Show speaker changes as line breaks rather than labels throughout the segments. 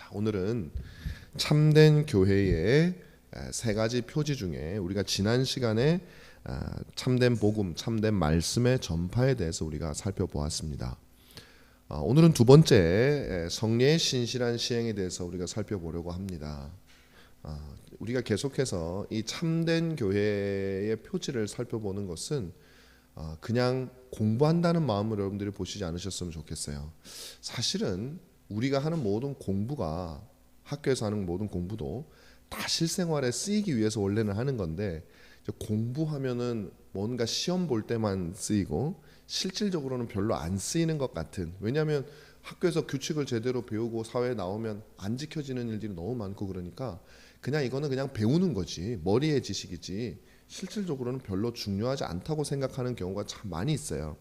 자, 오늘은 참된 교회의 세 가지 표지 중에 우리가 지난 시간에 참된 복음, 참된 말씀의 전파에 대해서 우리가 살펴보았습니다. 오늘은 두 번째 성례의 신실한 시행에 대해서 우리가 살펴보려고 합니다. 우리가 계속해서 이 참된 교회의 표지를 살펴보는 것은 그냥 공부한다는 마음으로 여러분들이 보시지 않으셨으면 좋겠어요. 사실은 우리가 하는 모든 공부가, 학교에서 하는 모든 공부도 다 실생활에 쓰이기 위해서 원래는 하는 건데, 공부하면은 뭔가 시험 볼 때만 쓰이고 실질적으로는 별로 안 쓰이는 것 같은, 왜냐하면 학교에서 규칙을 제대로 배우고 사회에 나오면 안 지켜지는 일들이 너무 많고, 그러니까 그냥 이거는 그냥 배우는 거지, 머리의 지식이지 실질적으로는 별로 중요하지 않다고 생각하는 경우가 참 많이 있어요.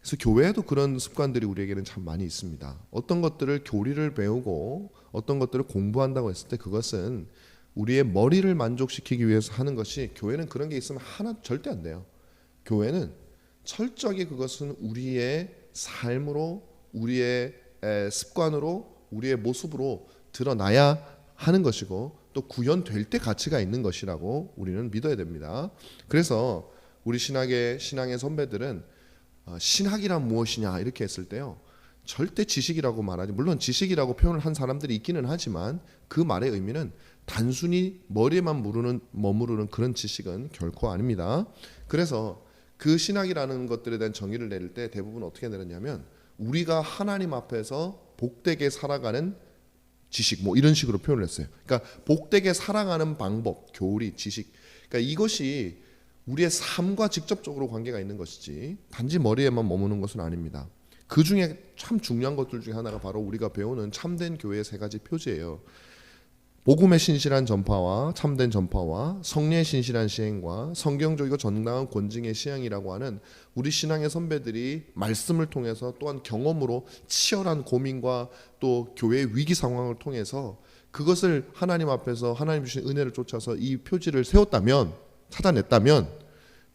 그래서 교회에도 그런 습관들이 우리에게는 참 많이 있습니다. 어떤 것들을 교리를 배우고 어떤 것들을 공부한다고 했을 때 그것은 우리의 머리를 만족시키기 위해서 하는 것이, 교회는 그런 게 있으면 하나 절대 안 돼요. 교회는 철저하게 그것은 우리의 삶으로, 우리의 습관으로, 우리의 모습으로 드러나야 하는 것이고, 또 구현될 때 가치가 있는 것이라고 우리는 믿어야 됩니다. 그래서 우리 신앙의 선배들은 신학이란 무엇이냐 이렇게 했을 때요, 절대 지식이라고 말하지, 물론 지식이라고 표현을 한 사람들이 있기는 하지만 그 말의 의미는 단순히 머리에만 머무르는 그런 지식은 결코 아닙니다. 그래서 그 신학이라는 것들에 대한 정의를 내릴 때 대부분 어떻게 내렸냐면, 우리가 하나님 앞에서 복되게 살아가는 지식, 뭐 이런 식으로 표현을 했어요. 그러니까 복되게 살아가는 방법, 교리, 지식, 그러니까 이것이 우리의 삶과 직접적으로 관계가 있는 것이지 단지 머리에만 머무는 것은 아닙니다. 그 중에 참 중요한 것들 중에 하나가 바로 우리가 배우는 참된 교회의 세 가지 표지예요. 복음의 신실한 전파와 참된 전파와 성례의 신실한 시행과 성경적이고 정당한 권징의 시행이라고 하는 우리 신앙의 선배들이 말씀을 통해서, 또한 경험으로 치열한 고민과 또 교회의 위기 상황을 통해서 그것을 하나님 앞에서 하나님 주신 은혜를 쫓아서 이 표지를 세웠다면, 찾아냈다면,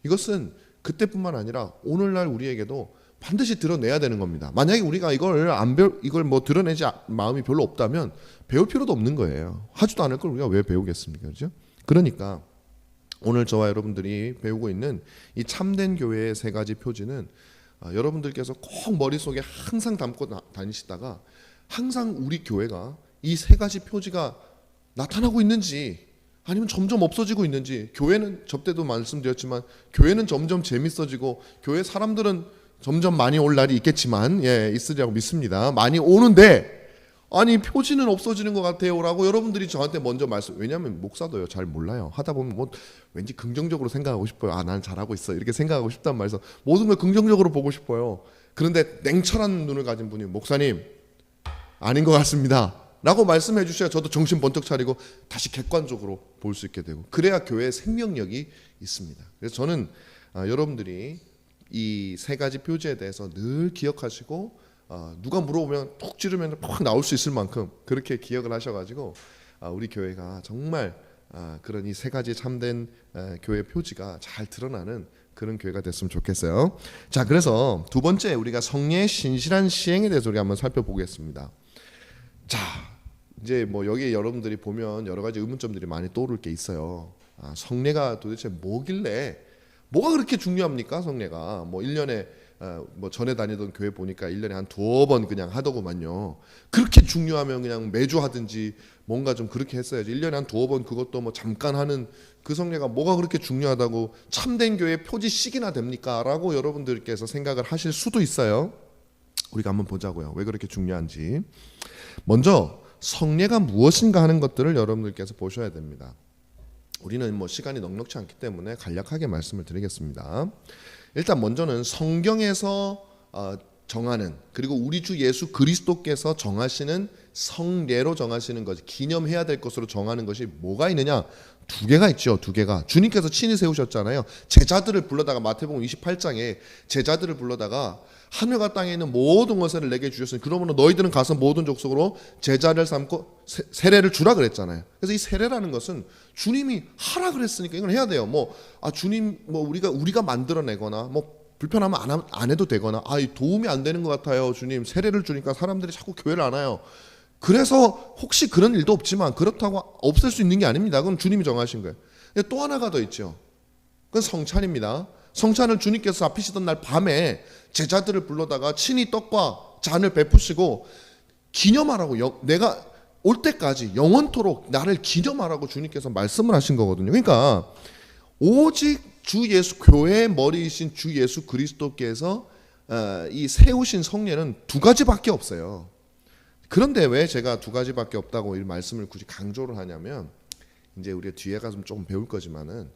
이것은 그때뿐만 아니라 오늘날 우리에게도 반드시 드러내야 되는 겁니다. 만약에 우리가 이걸 뭐 드러내지 마음이 별로 없다면 배울 필요도 없는 거예요. 하지도 않을 걸 우리가 왜 배우겠습니까? 그렇죠? 그러니까 오늘 저와 여러분들이 배우고 있는 이 참된 교회의 세 가지 표지는 여러분들께서 꼭 머릿속에 항상 담고 다니시다가 항상 우리 교회가 이 세 가지 표지가 나타나고 있는지 아니면 점점 없어지고 있는지, 교회는 저때도 말씀드렸지만 교회는 점점 재밌어지고 교회 사람들은 점점 많이 올 날이 있겠지만, 있으리라고 믿습니다. 많이 오는데 아니 표지는 없어지는 것 같아요 라고 여러분들이 저한테 먼저 왜냐하면 목사도요 잘 몰라요. 하다 보면 뭐 왠지 긍정적으로 생각하고 싶어요. 나는 잘하고 있어 이렇게 생각하고 싶단 말이죠. 모든 걸 긍정적으로 보고 싶어요. 그런데 냉철한 눈을 가진 분이 목사님 아닌 것 같습니다 라고 말씀해 주셔야 저도 정신 번쩍 차리고 다시 객관적으로 볼 수 있게 되고, 그래야 교회의 생명력이 있습니다. 그래서 저는 여러분들이 이 세 가지 표지에 대해서 늘 기억하시고, 누가 물어보면 톡 찌르면 팍 나올 수 있을 만큼 그렇게 기억을 하셔가지고 우리 교회가 정말 그런 이 세 가지 참된 교회 표지가 잘 드러나는 그런 교회가 됐으면 좋겠어요. 자, 그래서 두 번째 우리가 성례의 신실한 시행에 대해서 우리가 한번 살펴보겠습니다. 자, 이제 뭐 여기 여러분들이 보면 여러 가지 의문점들이 많이 떠오를 게 있어요. 성례가 도대체 뭐길래, 뭐가 그렇게 중요합니까? 성례가 뭐 1년에 뭐 전에 다니던 교회 보니까 1년에 한 두어 번 그냥 하더구만요. 그렇게 중요하면 그냥 매주 하든지 뭔가 좀 그렇게 했어야지. 1년에 한 두어 번, 그것도 뭐 잠깐 하는 그 성례가 뭐가 그렇게 중요하다고 참된 교회 표지씩이나 됩니까? 라고 여러분들께서 생각을 하실 수도 있어요. 우리가 한번 보자고요. 왜 그렇게 중요한지. 먼저 성례가 무엇인가 하는 것들을 여러분들께서 보셔야 됩니다. 우리는 뭐 시간이 넉넉치 않기 때문에 간략하게 말씀을 드리겠습니다. 일단 먼저는 성경에서 정하는, 그리고 우리 주 예수 그리스도께서 정하시는 성례로 정하시는 것이, 기념해야 될 것으로 정하는 것이 뭐가 있느냐? 두 개가 있죠. 두 개가 주님께서 친히 세우셨잖아요. 제자들을 불러다가, 마태복음 28장에 제자들을 불러다가 하늘과 땅에 있는 모든 것을 내게 주셨으니 그러므로 너희들은 가서 모든 족속으로 제자를 삼고 세례를 주라 그랬잖아요. 그래서 이 세례라는 것은 주님이 하라 그랬으니까 이걸 해야 돼요. 주님 우리가 만들어내거나 뭐 불편하면 안 해도 되거나, 도움이 안 되는 것 같아요 주님, 세례를 주니까 사람들이 자꾸 교회를 안 와요, 그래서 혹시 그런 일도 없지만 그렇다고 없앨 수 있는 게 아닙니다. 그건 주님이 정하신 거예요. 근데 또 하나가 더 있죠. 그건 성찬입니다. 성찬을 주님께서 잡히시던 날 밤에 제자들을 불러다가 친히 떡과 잔을 베푸시고 기념하라고, 내가 올 때까지 영원토록 나를 기념하라고 주님께서 말씀을 하신 거거든요. 그러니까 오직 주 예수, 교회의 머리이신 주 예수 그리스도께서 이 세우신 성례는 두 가지밖에 없어요. 그런데 왜 제가 두 가지밖에 없다고 이 말씀을 굳이 강조를 하냐면, 이제 우리가 뒤에 가서 조금 배울 거지만은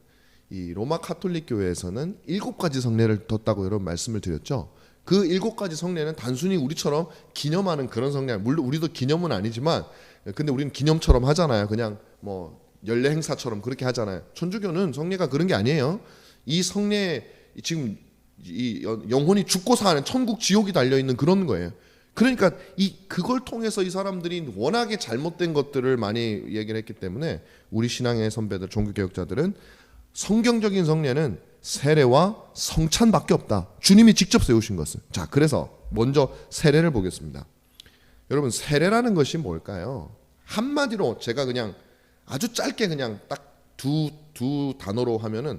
이 로마 카톨릭 교회에서는 7가지 성례를 뒀다고 여러분 말씀을 드렸죠. 그 7가지 성례는 단순히 우리처럼 기념하는 그런 성례, 물론 우리도 기념은 아니지만, 근데 우리는 기념처럼 하잖아요. 그냥 뭐 연례 행사처럼 그렇게 하잖아요. 천주교는 성례가 그런 게 아니에요. 이 성례, 지금 이 영혼이 죽고 사는 천국 지옥이 달려 있는 그런 거예요. 그러니까 그걸 통해서 이 사람들이 워낙에 잘못된 것들을 많이 얘기를 했기 때문에 우리 신앙의 선배들, 종교개혁자들은 성경적인 성례는 세례와 성찬밖에 없다. 주님이 직접 세우신 것을. 자, 그래서 먼저 세례를 보겠습니다. 여러분, 세례라는 것이 뭘까요? 한마디로 제가 그냥 아주 짧게 그냥 딱 두 단어로 하면은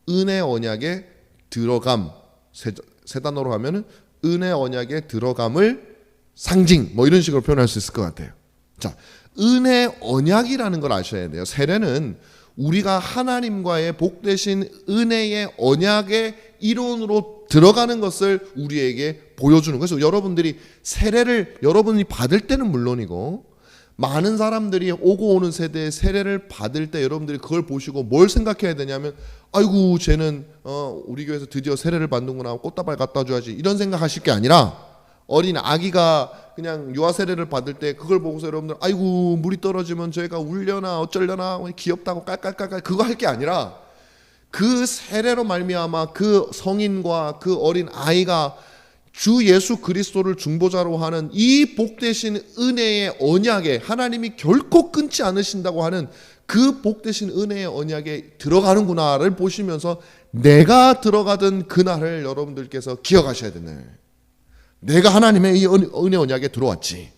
은혜 언약에 들어감, 세 단어로 하면은 은혜 언약에 들어감을 상징, 뭐 이런 식으로 표현할 수 있을 것 같아요. 자, 은혜 언약이라는 걸 아셔야 돼요. 세례는 우리가 하나님과의 복되신 은혜의 언약의 이론으로 들어가는 것을 우리에게 보여주는. 그래서 여러분들이 세례를 여러분이 받을 때는 물론이고, 많은 사람들이 오고 오는 세대의 세례를 받을 때 여러분들이 그걸 보시고 뭘 생각해야 되냐면, 아이고 쟤는 우리 교회에서 드디어 세례를 받는구나, 꽃다발 갖다 줘야지, 이런 생각하실 게 아니라, 어린 아기가 그냥 유아 세례를 받을 때 그걸 보고서 여러분들 아이고 물이 떨어지면 저희가 울려나 어쩌려나 귀엽다고 깔깔깔깔 그거 할 게 아니라, 그 세례로 말미암아 그 성인과 그 어린 아이가 주 예수 그리스도를 중보자로 하는 이 복되신 은혜의 언약에, 하나님이 결코 끊지 않으신다고 하는 그 복되신 은혜의 언약에 들어가는구나를 보시면서 내가 들어가던 그날을 여러분들께서 기억하셔야 되네. 내가 하나님의 이 은혜 언약에 들어왔지.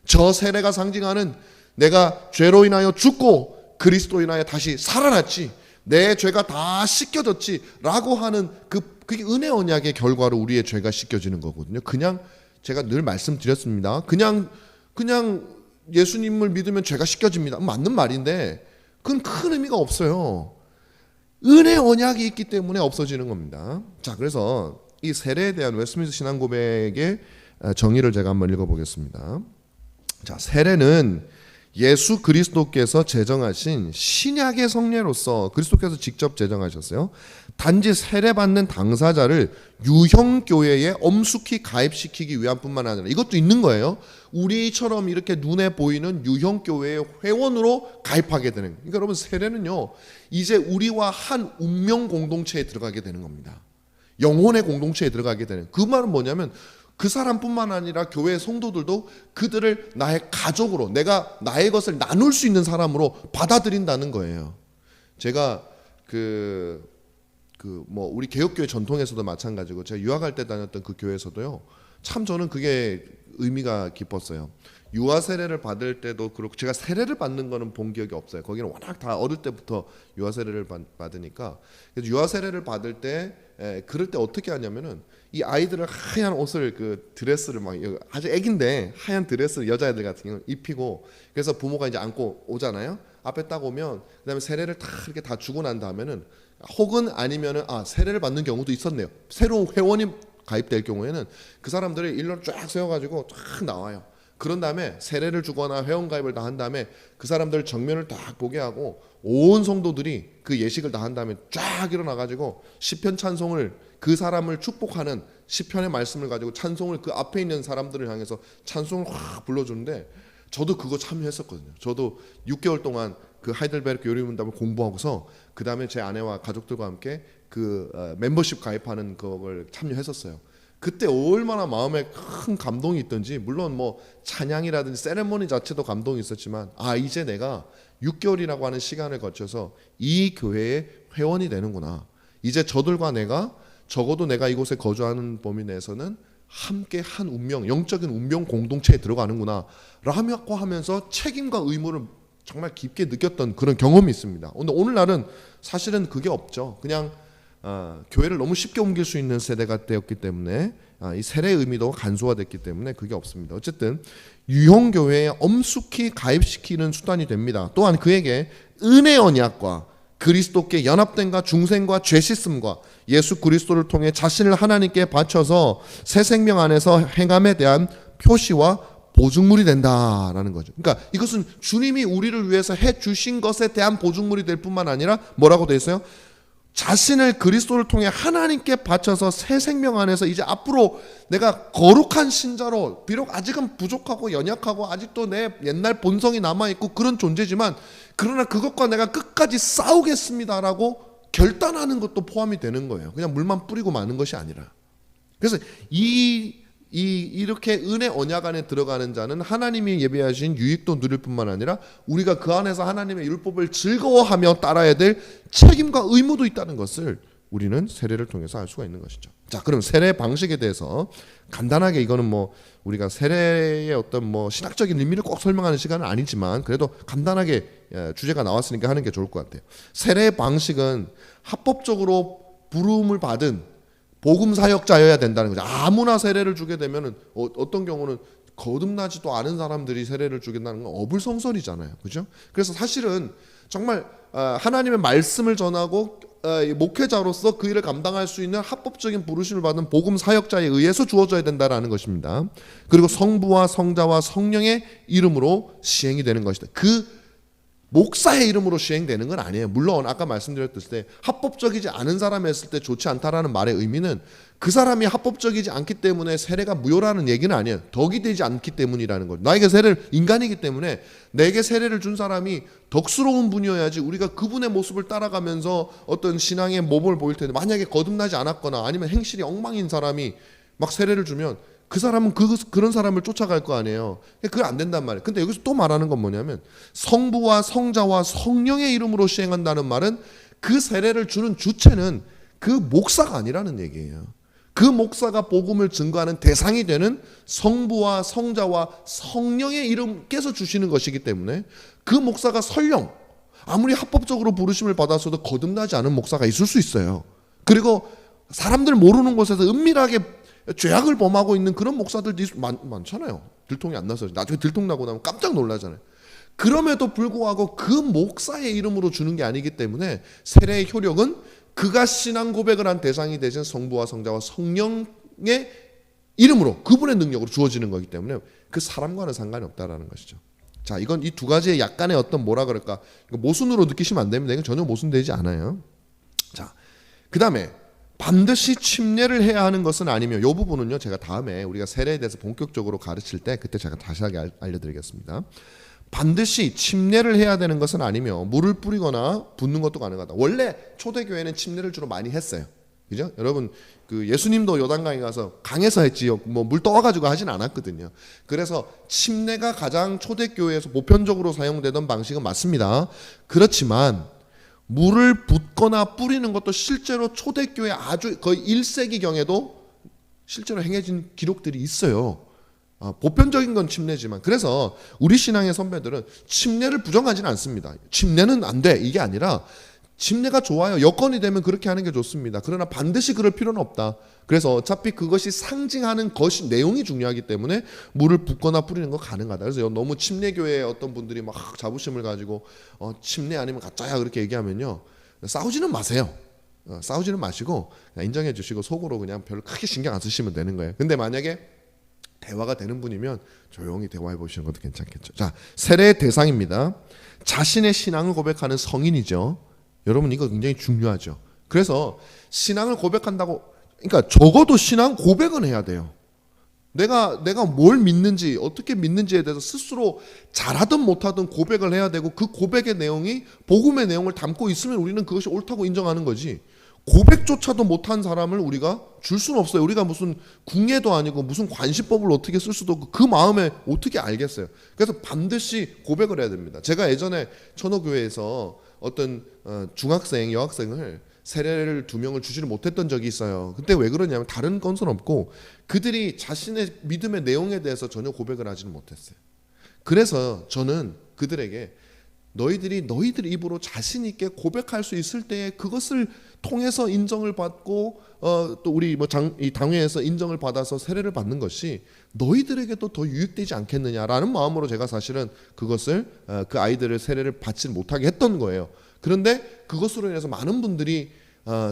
저 세례가 상징하는 내가 죄로 인하여 죽고 그리스도로 인하여 다시 살아났지, 내 죄가 다 씻겨졌지 라고 하는 그게 은혜 언약의 결과로 우리의 죄가 씻겨지는 거거든요. 그냥 제가 늘 말씀드렸습니다. 그냥 예수님을 믿으면 죄가 씻겨집니다, 맞는 말인데 그건 큰 의미가 없어요. 은혜 언약이 있기 때문에 없어지는 겁니다. 자, 그래서 이 세례에 대한 웨스트민스터 신앙 고백의 정의를 제가 한번 읽어보겠습니다. 자, 세례는 예수 그리스도께서 제정하신 신약의 성례로서 그리스도께서 직접 제정하셨어요. 단지 세례받는 당사자를 유형교회에 엄숙히 가입시키기 위한 뿐만 아니라, 이것도 있는 거예요. 우리처럼 이렇게 눈에 보이는 유형교회의 회원으로 가입하게 되는. 그러니까 여러분, 세례는요, 이제 우리와 한 운명 공동체에 들어가게 되는 겁니다. 영혼의 공동체에 들어가게 되는. 그 말은 뭐냐면, 그 사람뿐만 아니라 교회 성도들도 그들을 나의 가족으로, 내가 나의 것을 나눌 수 있는 사람으로 받아들인다는 거예요. 제가 뭐 우리 개혁교회 전통에서도 마찬가지고, 제가 유학할 때 다녔던 그 교회에서도요, 참 저는 그게 의미가 깊었어요. 유아 세례를 받을 때도 그렇고, 제가 세례를 받는 거는 본 기억이 없어요. 거기는 워낙 다 어릴 때부터 유아 세례를 받으니까. 그래서 유아 세례를 받을 때 그럴 때 어떻게 하냐면은, 이 아이들을 하얀 옷을, 그 드레스를 막 아주 애긴데 하얀 드레스를 여자애들 같은 경우는 입히고, 그래서 부모가 이제 안고 오잖아요. 앞에 딱 오면 그다음에 세례를 다 이렇게 다 주고 난 다음에는, 혹은 아니면은 세례를 받는 경우도 있었네요. 새로운 회원이 가입될 경우에는 그 사람들을 일로 쫙 세워가지고 쫙 나와요. 그런 다음에 세례를 주거나 회원 가입을 다 한 다음에 그 사람들 정면을 딱 보게 하고, 온 성도들이 그 예식을 다 한 다음에 쫙 일어나가지고 시편 찬송을, 그 사람을 축복하는 시편의 말씀을 가지고 찬송을, 그 앞에 있는 사람들을 향해서 찬송을 확 불러주는데, 저도 그거 참여했었거든요. 저도 6개월 동안 그 하이델베르크 요리문답을 공부하고서 그 다음에 제 아내와 가족들과 함께 그 멤버십 가입하는 그걸 참여했었어요. 그때 얼마나 마음에 큰 감동이 있던지, 물론 뭐 찬양이라든지 세레모니 자체도 감동이 있었지만, 이제 내가 6개월이라고 하는 시간을 거쳐서 이 교회의 회원이 되는구나. 이제 저들과 내가, 적어도 내가 이곳에 거주하는 범위 내에서는 함께 한 운명, 영적인 운명 공동체에 들어가는구나 라고 하면서 책임과 의무를 정말 깊게 느꼈던 그런 경험이 있습니다. 근데 오늘날은 사실은 그게 없죠. 그냥 교회를 너무 쉽게 옮길 수 있는 세대가 되었기 때문에 이 세례의 의미도 간소화됐기 때문에 그게 없습니다. 어쨌든 유형교회에 엄숙히 가입시키는 수단이 됩니다. 또한 그에게 은혜 언약과 그리스도께 연합됨과 중생과 죄 씻음과 예수 그리스도를 통해 자신을 하나님께 바쳐서 새 생명 안에서 행함에 대한 표시와 보증물이 된다라는 거죠. 그러니까 이것은 주님이 우리를 위해서 해주신 것에 대한 보증물이 될 뿐만 아니라 뭐라고 되어 있어요? 자신을 그리스도를 통해 하나님께 바쳐서 새 생명 안에서 이제 앞으로 내가 거룩한 신자로, 비록 아직은 부족하고 연약하고 아직도 내 옛날 본성이 남아있고 그런 존재지만, 그러나 그것과 내가 끝까지 싸우겠습니다라고 결단하는 것도 포함이 되는 거예요. 그냥 물만 뿌리고 마는 것이 아니라. 그래서 이렇게 은혜 언약 안에 들어가는 자는 하나님이 예비하신 유익도 누릴 뿐만 아니라 우리가 그 안에서 하나님의 율법을 즐거워하며 따라야 될 책임과 의무도 있다는 것을 우리는 세례를 통해서 알 수가 있는 것이죠. 자, 그럼 세례 방식에 대해서 간단하게, 이거는 뭐 우리가 세례의 어떤 뭐 신학적인 의미를 꼭 설명하는 시간은 아니지만 그래도 간단하게 주제가 나왔으니까 하는 게 좋을 것 같아요. 세례 방식은 합법적으로 부름을 받은 복음 사역자여야 된다는 거죠. 아무나 세례를 주게 되면은 어떤 경우는 거듭나지도 않은 사람들이 세례를 주겠다는 건 어불성설이잖아요. 그죠? 그래서 사실은 정말 하나님의 말씀을 전하고 목회자로서 그 일을 감당할 수 있는 합법적인 부르심을 받은 복음 사역자에 의해서 주어져야 된다라는 것입니다. 그리고 성부와 성자와 성령의 이름으로 시행이 되는 것이다. 그 목사의 이름으로 시행되는 건 아니에요. 물론 아까 말씀드렸을 때 합법적이지 않은 사람이 했을 때 좋지 않다라는 말의 의미는 그 사람이 합법적이지 않기 때문에 세례가 무효라는 얘기는 아니에요. 덕이 되지 않기 때문이라는 거죠. 나에게 세례를, 인간이기 때문에 내게 세례를 준 사람이 덕스러운 분이어야지 우리가 그분의 모습을 따라가면서 어떤 신앙의 모범을 보일 텐데, 만약에 거듭나지 않았거나 아니면 행실이 엉망인 사람이 막 세례를 주면 그 사람은 그런 사람을 쫓아갈 거 아니에요. 그게 안 된단 말이에요. 근데 여기서 또 말하는 건 뭐냐면, 성부와 성자와 성령의 이름으로 시행한다는 말은 그 세례를 주는 주체는 그 목사가 아니라는 얘기예요. 그 목사가 복음을 증거하는 대상이 되는 성부와 성자와 성령의 이름께서 주시는 것이기 때문에 그 목사가 설령 아무리 합법적으로 부르심을 받았어도 거듭나지 않은 목사가 있을 수 있어요. 그리고 사람들 모르는 곳에서 은밀하게 죄악을 범하고 있는 그런 목사들도 많잖아요. 들통이 안 나서 나중에 들통 나고 나면 깜짝 놀라잖아요. 그럼에도 불구하고 그 목사의 이름으로 주는 게 아니기 때문에 세례의 효력은 그가 신앙 고백을 한 대상이 되신 성부와 성자와 성령의 이름으로, 그분의 능력으로 주어지는 거기 때문에 그 사람과는 상관이 없다라는 것이죠. 자, 이건 이 두 가지의 약간의 어떤 뭐라 그럴까, 모순으로 느끼시면 안 됩니다. 이건 전혀 모순되지 않아요. 자, 그 다음에 반드시 침례를 해야 하는 것은 아니며, 이 부분은요 제가 다음에 우리가 세례에 대해서 본격적으로 가르칠 때 그때 제가 자세하게 알려드리겠습니다. 반드시 침례를 해야 되는 것은 아니며 물을 뿌리거나 붓는 것도 가능하다. 원래 초대교회는 침례를 주로 많이 했어요. 그죠? 여러분, 그 예수님도 요단강에 가서 강에서 했지요. 뭐 물 떠와가지고 하진 않았거든요. 그래서 침례가 가장 초대교회에서 보편적으로 사용되던 방식은 맞습니다. 그렇지만 물을 붓거나 뿌리는 것도 실제로 초대교회 아주 거의 1세기경에도 실제로 행해진 기록들이 있어요. 보편적인 건 침례지만, 그래서 우리 신앙의 선배들은 침례를 부정하지는 않습니다. 침례는 안 돼, 이게 아니라 침례가 좋아요. 여건이 되면 그렇게 하는 게 좋습니다. 그러나 반드시 그럴 필요는 없다. 그래서 어차피 그것이 상징하는 것이, 내용이 중요하기 때문에 물을 붓거나 뿌리는 거 가능하다. 그래서 너무 침례교회의 어떤 분들이 막 자부심을 가지고 침례 아니면 가짜야 그렇게 얘기하면요, 싸우지는 마세요. 싸우지는 마시고 그냥 인정해 주시고 속으로 그냥 별로 크게 신경 안 쓰시면 되는 거예요. 근데 만약에 대화가 되는 분이면 조용히 대화해 보시는 것도 괜찮겠죠. 자, 세례의 대상입니다. 자신의 신앙을 고백하는 성인이죠. 여러분, 이거 굉장히 중요하죠. 그래서 신앙을 고백한다고, 그러니까 적어도 신앙 고백은 해야 돼요. 내가 뭘 믿는지, 어떻게 믿는지에 대해서 스스로 잘하든 못하든 고백을 해야 되고, 그 고백의 내용이 복음의 내용을 담고 있으면 우리는 그것이 옳다고 인정하는 거지. 고백조차도 못한 사람을 우리가 줄 수는 없어요. 우리가 무슨 궁예도 아니고 무슨 관시법을 어떻게 쓸 수도 없고 그 마음에 어떻게 알겠어요. 그래서 반드시 고백을 해야 됩니다. 제가 예전에 천호교회에서 어떤 중학생, 여학생을 세례를 2명을 주지를 못했던 적이 있어요. 그때 왜 그러냐면 다른 건은 없고 그들이 자신의 믿음의 내용에 대해서 전혀 고백을 하지는 못했어요. 그래서 저는 그들에게 너희들 입으로 자신 있게 고백할 수 있을 때에 그것을 통해서 인정을 받고 또 우리 이 당회에서 인정을 받아서 세례를 받는 것이 너희들에게도 더 유익되지 않겠느냐라는 마음으로 제가 사실은 그것을 그 아이들을 세례를 받지 못하게 했던 거예요. 그런데 그것으로 인해서 많은 분들이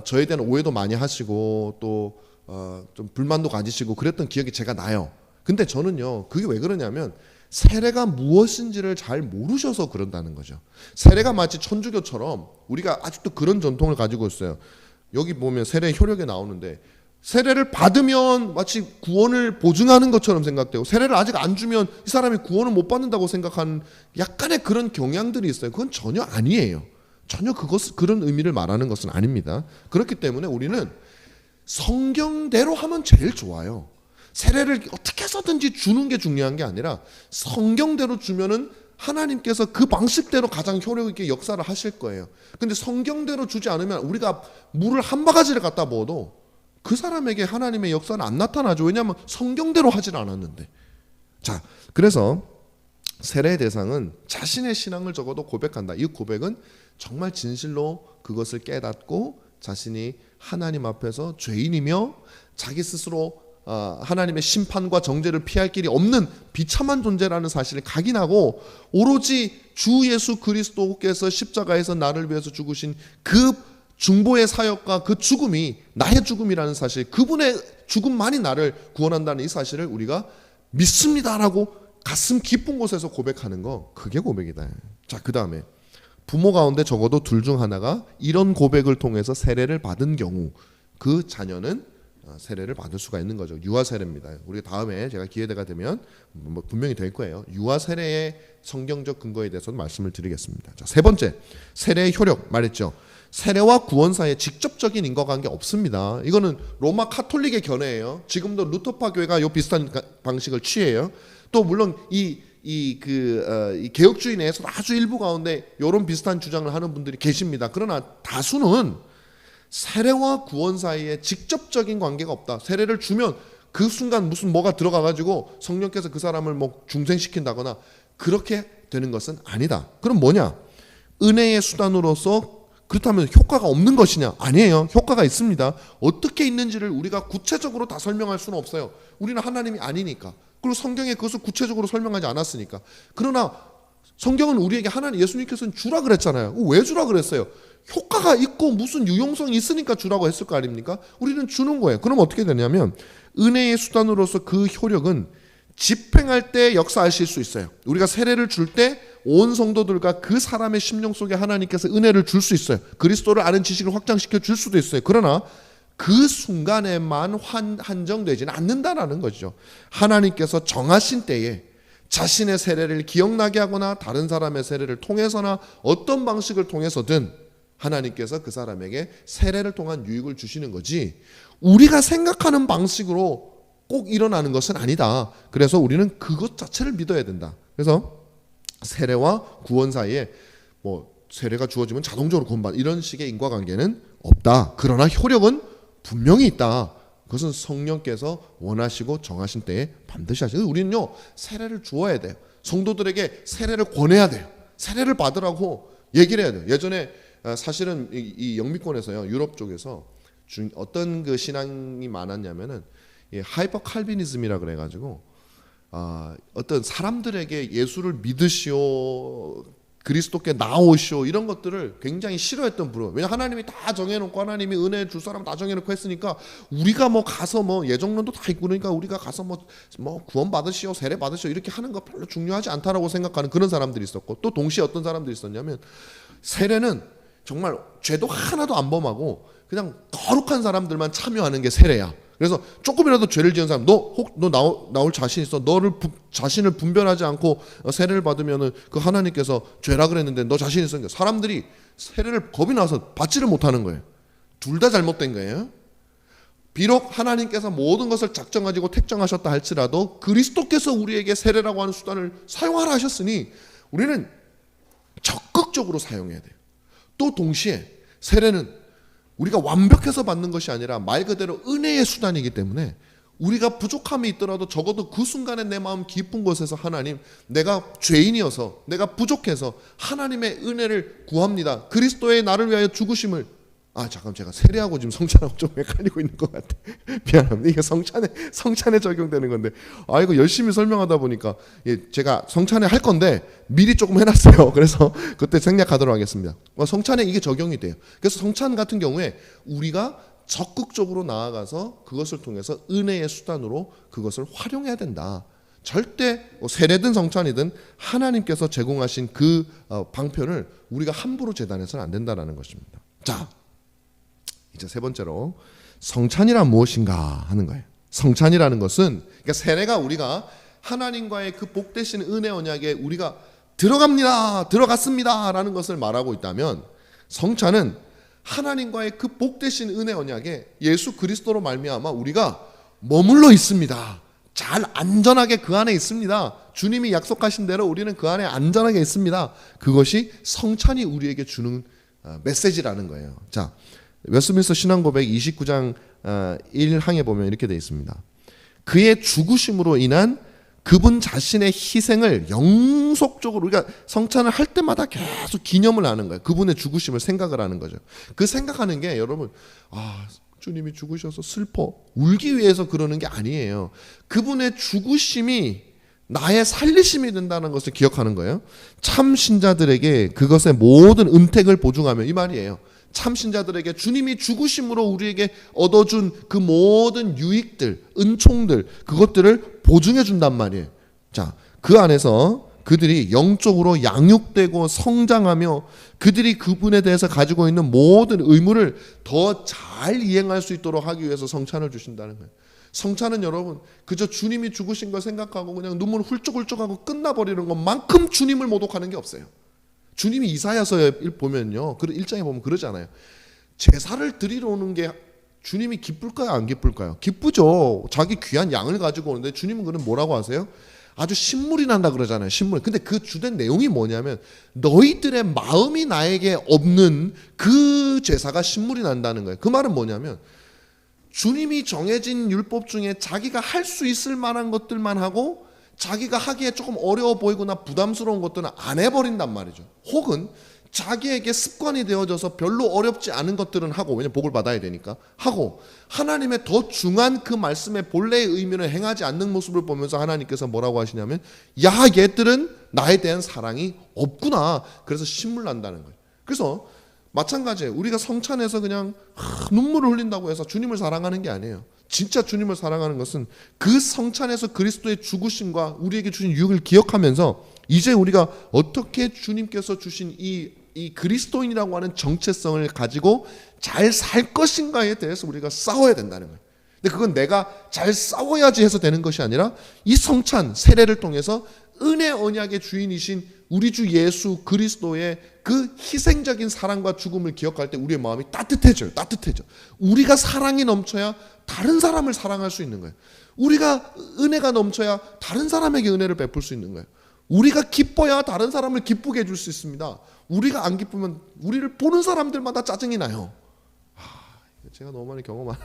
저에 대한 오해도 많이 하시고 또 좀 불만도 가지시고 그랬던 기억이 제가 나요. 근데 저는요, 그게 왜 그러냐면 세례가 무엇인지를 잘 모르셔서 그런다는 거죠. 세례가 마치 천주교처럼 우리가 아직도 그런 전통을 가지고 있어요. 여기 보면 세례 효력에 나오는데 세례를 받으면 마치 구원을 보증하는 것처럼 생각되고 세례를 아직 안 주면 이 사람이 구원을 못 받는다고 생각하는 약간의 그런 경향들이 있어요. 그건 전혀 아니에요. 전혀 그런 의미를 말하는 것은 아닙니다. 그렇기 때문에 우리는 성경대로 하면 제일 좋아요. 세례를 어떻게 해서든지 주는 게 중요한 게 아니라 성경대로 주면은 하나님께서 그 방식대로 가장 효력 있게 역사를 하실 거예요. 근데 성경대로 주지 않으면 우리가 물을 한 바가지를 갖다 부어도 그 사람에게 하나님의 역사는 안 나타나죠. 왜냐하면 성경대로 하질 않았는데. 자, 그래서 세례의 대상은 자신의 신앙을 적어도 고백한다. 이 고백은 정말 진실로 그것을 깨닫고 자신이 하나님 앞에서 죄인이며 자기 스스로 하나님의 심판과 정죄를 피할 길이 없는 비참한 존재라는 사실을 각인하고 오로지 주 예수 그리스도께서 십자가에서 나를 위해서 죽으신 그 중보의 사역과 그 죽음이 나의 죽음이라는 사실, 그분의 죽음만이 나를 구원한다는 이 사실을 우리가 믿습니다라고 가슴 깊은 곳에서 고백하는 거, 그게 고백이다. 자, 그 다음에 부모 가운데 적어도 둘 중 하나가 이런 고백을 통해서 세례를 받은 경우 그 자녀는 세례를 받을 수가 있는 거죠. 유아 세례입니다. 우리가 다음에 제가 기회가 되면 분명히 될 거예요. 유아 세례의 성경적 근거에 대해서도 말씀을 드리겠습니다. 자, 세 번째, 세례의 효력 말했죠. 세례와 구원 사이에 직접적인 인과관계 없습니다. 이거는 로마 카톨릭의 견해예요. 지금도 루터파 교회가 이 비슷한 방식을 취해요. 또 물론 이 개혁주의 내에서 아주 일부 가운데 이런 비슷한 주장을 하는 분들이 계십니다. 그러나 다수는 세례와 구원 사이에 직접적인 관계가 없다. 세례를 주면 그 순간 무슨 뭐가 들어가가지고 성령께서 그 사람을 뭐 중생시킨다거나 그렇게 되는 것은 아니다. 그럼 뭐냐? 은혜의 수단으로서 그렇다면 효과가 없는 것이냐? 아니에요. 효과가 있습니다. 어떻게 있는지를 우리가 구체적으로 다 설명할 수는 없어요. 우리는 하나님이 아니니까. 그리고 성경에 그것을 구체적으로 설명하지 않았으니까. 그러나 성경은 우리에게 예수님께서는 주라 그랬잖아요. 왜 주라 그랬어요? 효과가 있고 무슨 유용성이 있으니까 주라고 했을 거 아닙니까? 우리는 주는 거예요. 그럼 어떻게 되냐면 은혜의 수단으로서 그 효력은 집행할 때 역사하실 수 있어요. 우리가 세례를 줄 때 온 성도들과 그 사람의 심령 속에 하나님께서 은혜를 줄 수 있어요. 그리스도를 아는 지식을 확장시켜 줄 수도 있어요. 그러나 그 순간에만 한정되지는 않는다라는 거죠. 하나님께서 정하신 때에 자신의 세례를 기억나게 하거나 다른 사람의 세례를 통해서나 어떤 방식을 통해서든 하나님께서 그 사람에게 세례를 통한 유익을 주시는 거지 우리가 생각하는 방식으로 꼭 일어나는 것은 아니다. 그래서 우리는 그것 자체를 믿어야 된다. 그래서 세례와 구원 사이에 뭐 세례가 주어지면 자동적으로 구원받는 이런 식의 인과관계는 없다. 그러나 효력은 분명히 있다. 그것은 성령께서 원하시고 정하신 때에 반드시 하시고 우리는요 세례를 주어야 돼요. 성도들에게 세례를 권해야 돼요. 세례를 받으라고 얘기를 해야 돼요. 예전에 사실은 이 영미권에서요 유럽 쪽에서 어떤 그 신앙이 많았냐면은 하이퍼 칼비니즘이라 그래가지고 어떤 사람들에게 예수를 믿으시오, 그리스도께 나오시오 이런 것들을 굉장히 싫어했던 부류. 왜냐 하나님이 다 정해놓고 하나님이 은혜 줄 사람 다 정해놓고 했으니까 우리가 뭐 가서 뭐 예정론도 다 있고 그러니까 우리가 가서 뭐 구원 받으시오, 세례 받으시오 이렇게 하는 거 별로 중요하지 않다라고 생각하는 그런 사람들이 있었고 또 동시에 어떤 사람들이 있었냐면 세례는 정말 죄도 하나도 안 범하고 그냥 거룩한 사람들만 참여하는 게 세례야. 그래서 조금이라도 죄를 지은 사람, 너 나올 자신 있어? 자신을 분별하지 않고 세례를 받으면은 그 하나님께서 죄라 그랬는데 너 자신 있어? 사람들이 세례를 겁이 나서 받지를 못하는 거예요. 둘 다 잘못된 거예요. 비록 하나님께서 모든 것을 작정하시고 택정하셨다 할지라도 그리스도께서 우리에게 세례라고 하는 수단을 사용하라 하셨으니 우리는 적극적으로 사용해야 돼요. 또 동시에 세례는 우리가 완벽해서 받는 것이 아니라 말 그대로 은혜의 수단이기 때문에 우리가 부족함이 있더라도 적어도 그 순간에 내 마음 깊은 곳에서 하나님, 내가 죄인이어서 내가 부족해서 하나님의 은혜를 구합니다. 그리스도의 나를 위하여 죽으심을 잠깐 제가 세례하고 지금 성찬하고 좀 헷갈리고 있는 것 같아. 미안합니다. 이게 성찬에 적용되는 건데 이거 열심히 설명하다 보니까 제가 성찬에 할 건데 미리 조금 해놨어요. 그래서 그때 생략하도록 하겠습니다. 성찬에 이게 적용이 돼요. 그래서 성찬 같은 경우에 우리가 적극적으로 나아가서 그것을 통해서 은혜의 수단으로 그것을 활용해야 된다. 절대 세례든 성찬이든 하나님께서 제공하신 그 방편을 우리가 함부로 재단해서는 안 된다는 것입니다. 자, 이제 세 번째로 성찬이란 무엇인가 하는 거예요. 성찬이라는 것은 그러니까 세례가 우리가 하나님과의 그 복되신 은혜 언약에 우리가 들어갔습니다 라는 것을 말하고 있다면, 성찬은 하나님과의 그 복되신 은혜 언약에 예수 그리스도로 말미암아 우리가 머물러 있습니다. 잘 안전하게 그 안에 있습니다. 주님이 약속하신 대로 우리는 그 안에 안전하게 있습니다. 그것이 성찬이 우리에게 주는 메시지라는 거예요. 자, 웨스트민스터 신앙고백 29장 1항에 보면 이렇게 되어 있습니다. 그의 죽으심으로 인한 그분 자신의 희생을 영속적으로, 우리가 성찬을 할 때마다 계속 기념을 하는 거예요. 그분의 죽으심을 생각을 하는 거죠. 그 생각하는 게 여러분 주님이 죽으셔서 슬퍼 울기 위해서 그러는 게 아니에요. 그분의 죽으심이 나의 살리심이 된다는 것을 기억하는 거예요. 참 신자들에게 그것의 모든 은택을 보증하며, 이 말이에요. 참신자들에게 주님이 죽으심으로 우리에게 얻어준 그 모든 유익들, 은총들, 그것들을 보증해 준단 말이에요. 자, 그 안에서 그들이 영적으로 양육되고 성장하며 그들이 그분에 대해서 가지고 있는 모든 의무를 더 잘 이행할 수 있도록 하기 위해서 성찬을 주신다는 거예요. 성찬은 여러분 그저 주님이 죽으신 걸 생각하고 그냥 눈물 훌쩍훌쩍하고 끝나버리는 것만큼 주님을 모독하는 게 없어요. 주님이 이사야서에 보면요, 1장에 보면 그러잖아요. 제사를 드리러 오는 게 주님이 기쁠까요, 안 기쁠까요? 기쁘죠. 자기 귀한 양을 가지고 오는데 주님은 그는 뭐라고 하세요? 아주 신물이 난다 그러잖아요. 신물. 근데 그 주된 내용이 뭐냐면 너희들의 마음이 나에게 없는 그 제사가 신물이 난다는 거예요. 그 말은 뭐냐면 주님이 정해진 율법 중에 자기가 할 수 있을 만한 것들만 하고 자기가 하기에 조금 어려워 보이거나 부담스러운 것들은 안 해버린단 말이죠. 혹은 자기에게 습관이 되어져서 별로 어렵지 않은 것들은 하고, 왜냐면 복을 받아야 되니까 하고, 하나님의 더 중요한 그 말씀의 본래의 의미를 행하지 않는 모습을 보면서 하나님께서 뭐라고 하시냐면 얘들은 나에 대한 사랑이 없구나. 그래서 신물 난다는 거예요. 그래서 마찬가지예요. 우리가 성찬에서 그냥 눈물을 흘린다고 해서 주님을 사랑하는 게 아니에요. 진짜 주님을 사랑하는 것은 그 성찬에서 그리스도의 죽으심과 우리에게 주신 유익을 기억하면서 이제 우리가 어떻게 주님께서 주신 이 그리스도인이라고 하는 정체성을 가지고 잘 살 것인가에 대해서 우리가 싸워야 된다는 거예요. 근데 그건 내가 잘 싸워야지 해서 되는 것이 아니라 이 성찬 세례를 통해서 은혜 언약의 주인이신 우리 주 예수 그리스도의 그 희생적인 사랑과 죽음을 기억할 때 우리의 마음이 따뜻해져요. 우리가 사랑이 넘쳐야 다른 사람을 사랑할 수 있는 거예요. 우리가 은혜가 넘쳐야 다른 사람에게 은혜를 베풀 수 있는 거예요. 우리가 기뻐야 다른 사람을 기쁘게 해줄 수 있습니다. 우리가 안 기쁘면 우리를 보는 사람들마다 짜증이 나요. 제가 너무 많이 경험한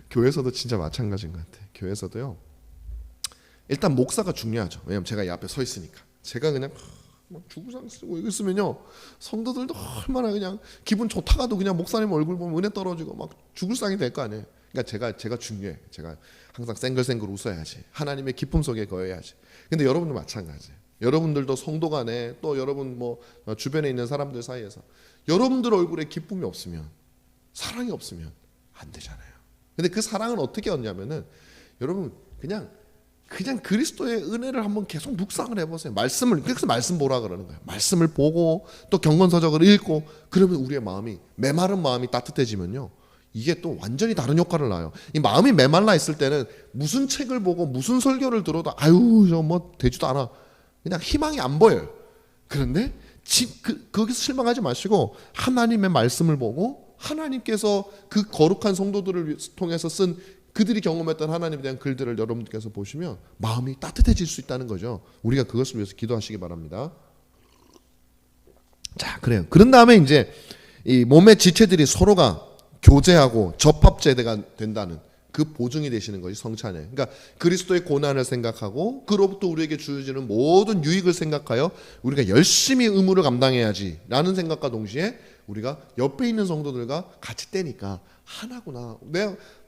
교회에서도 진짜 마찬가지인 것 같아요. 교회에서도요, 일단 목사가 중요하죠. 왜냐면 제가 이 앞에 서 있으니까. 제가 그냥 막 주구장 쓰고 이거 쓰면요, 성도들도 얼마나 그냥 기분 좋다가도 그냥 목사님 얼굴 보면 은혜 떨어지고 막 죽을 상이 될 거 아니에요. 그러니까 제가 중요해. 제가 항상 쌩글쌩글 웃어야지. 하나님의 기쁨 속에 거해야지. 근데 여러분도 마찬가지예요. 여러분들도 성도 간에 또 여러분 주변에 있는 사람들 사이에서 여러분들 얼굴에 기쁨이 없으면, 사랑이 없으면 안 되잖아요. 근데 그 사랑은 어떻게 얻냐면은 여러분 그냥 그리스도의 은혜를 한번 계속 묵상을 해보세요. 그래서 말씀 보라 그러는 거예요. 말씀을 보고 또 경건서적을 읽고, 그러면 우리의 마음이, 메마른 마음이 따뜻해지면요, 이게 또 완전히 다른 효과를 낳아요. 이 마음이 메말라 있을 때는 무슨 책을 보고 무슨 설교를 들어도 저 되지도 않아. 그냥 희망이 안 보여요. 그런데 거기서 실망하지 마시고 하나님의 말씀을 보고 하나님께서 그 거룩한 성도들을 통해서 쓴 그들이 경험했던 하나님에 대한 글들을 여러분들께서 보시면 마음이 따뜻해질 수 있다는 거죠. 우리가 그것을 위해서 기도하시기 바랍니다. 자, 그래요. 그런 다음에 이제 이 몸의 지체들이 서로가 교제하고 접합제대가 된다는 그 보증이 되시는 것이 성찬이에요. 그러니까 그리스도의 고난을 생각하고 그로부터 우리에게 주어지는 모든 유익을 생각하여 우리가 열심히 의무를 감당해야지 라는 생각과 동시에 우리가 옆에 있는 성도들과 같이 떼니까 하나구나.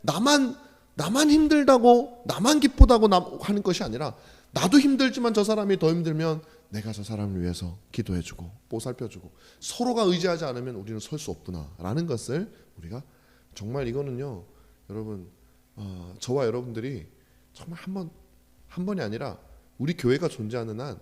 나만 힘들다고 나만 기쁘다고 하는 것이 아니라 나도 힘들지만 저 사람이 더 힘들면 내가 저 사람을 위해서 기도해주고 보살펴주고 서로가 의지하지 않으면 우리는 설 수 없구나 라는 것을 우리가 정말 이거는요 여러분 저와 여러분들이 정말 한 번이 아니라 우리 교회가 존재하는 한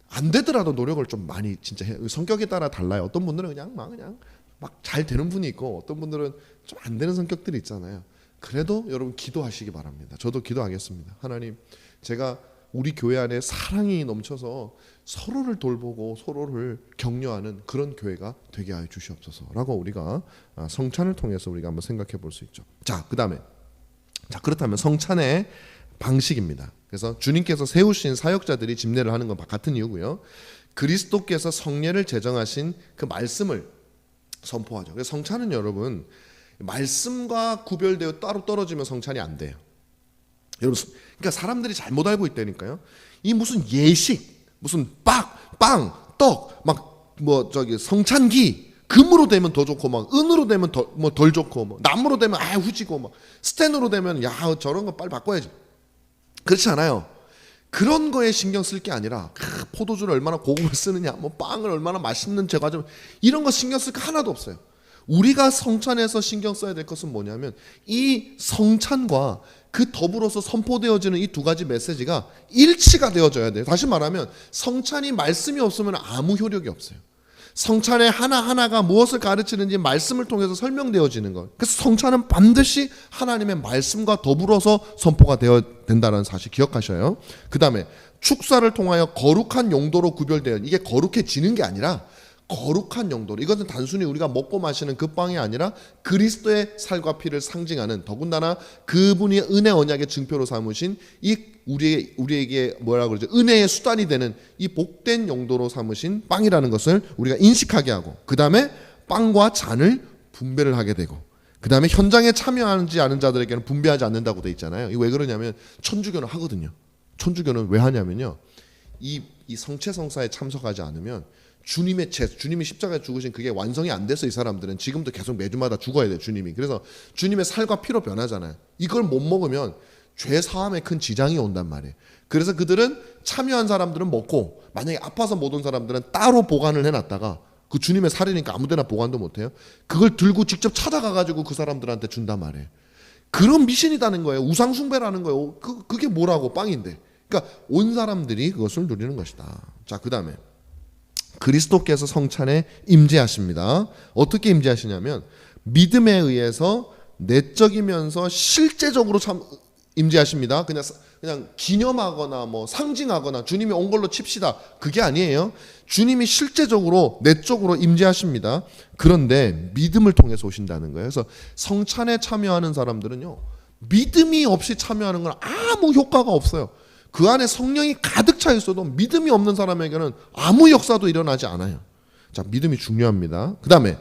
안 되더라도 노력을 좀 많이 진짜 해. 성격에 따라 달라요. 어떤 분들은 그냥 막 잘 되는 분이 있고 어떤 분들은 좀 안 되는 성격들이 있잖아요. 그래도 여러분 기도하시기 바랍니다. 저도 기도하겠습니다. 하나님, 제가 우리 교회 안에 사랑이 넘쳐서 서로를 돌보고 서로를 격려하는 그런 교회가 되게 하여 주시옵소서라고 우리가 성찬을 통해서 우리가 한번 생각해 볼 수 있죠. 그렇다면 성찬의 방식입니다. 그래서 주님께서 세우신 사역자들이 집례를 하는 건 같은 이유고요. 그리스도께서 성례를 제정하신 그 말씀을 선포하죠. 그래서 성찬은 여러분 말씀과 구별되어 따로 떨어지면 성찬이 안 돼요. 여러분, 그러니까 사람들이 잘못 알고 있다니까요. 이 무슨 예식, 무슨 빵, 떡, 성찬기, 금으로 되면 더 좋고, 은으로 되면 덜 좋고, 나무로 되면 후지고, 스텐으로 되면 저런 거 빨리 바꿔야지. 그렇지 않아요. 그런 거에 신경 쓸 게 아니라 포도주를 얼마나 고급을 쓰느냐, 빵을 얼마나 맛있는 제과점 이런 거 신경 쓸 거 하나도 없어요. 우리가 성찬에서 신경 써야 될 것은 뭐냐면 이 성찬과 그 더불어서 선포되어지는 이 두 가지 메시지가 일치가 되어져야 돼요. 다시 말하면 성찬이 말씀이 없으면 아무 효력이 없어요. 성찬의 하나하나가 무엇을 가르치는지 말씀을 통해서 설명되어지는 것. 그래서 성찬은 반드시 하나님의 말씀과 더불어서 선포가 되어야 된다는 사실 기억하셔요. 그 다음에 축사를 통하여 거룩한 용도로 구별되어 이게 거룩해지는 게 아니라 거룩한 용도로 이것은 단순히 우리가 먹고 마시는 그 빵이 아니라 그리스도의 살과 피를 상징하는 더군다나 그분이 은혜 언약의 증표로 삼으신 이 우리에게 뭐라 그러죠? 은혜의 수단이 되는 이 복된 용도로 삼으신 빵이라는 것을 우리가 인식하게 하고 그 다음에 빵과 잔을 분배를 하게 되고 그 다음에 현장에 참여하지 않은 자들에게는 분배하지 않는다고 돼 있잖아요. 이거 왜 그러냐면 천주교는 하거든요. 천주교는 왜 하냐면요. 이 성체성사에 참석하지 않으면 주님이 십자가에 죽으신 그게 완성이 안 돼서 이 사람들은 지금도 계속 매주마다 죽어야 돼요. 주님이. 그래서 주님의 살과 피로 변하잖아요. 이걸 못 먹으면 죄 사함에 큰 지장이 온단 말이에요. 그래서 그들은 참여한 사람들은 먹고 만약에 아파서 못 온 사람들은 따로 보관을 해놨다가 그 주님의 살이니까 아무데나 보관도 못해요. 그걸 들고 직접 찾아가가지고 그 사람들한테 준단 말이에요. 그런 미신이다는 거예요. 우상숭배라는 거예요. 그게 뭐라고? 빵인데. 그러니까 온 사람들이 그것을 누리는 것이다. 자, 그 다음에 그리스도께서 성찬에 임재하십니다. 어떻게 임재하시냐면 믿음에 의해서 내적이면서 실제적으로 참 임재하십니다. 그냥 기념하거나 상징하거나 주님이 온 걸로 칩시다. 그게 아니에요. 주님이 실제적으로 내적으로 임재하십니다. 그런데 믿음을 통해서 오신다는 거예요. 그래서 성찬에 참여하는 사람들은요. 믿음이 없이 참여하는 건 아무 효과가 없어요. 그 안에 성령이 가득 차 있어도 믿음이 없는 사람에게는 아무 역사도 일어나지 않아요. 자, 믿음이 중요합니다. 그 다음에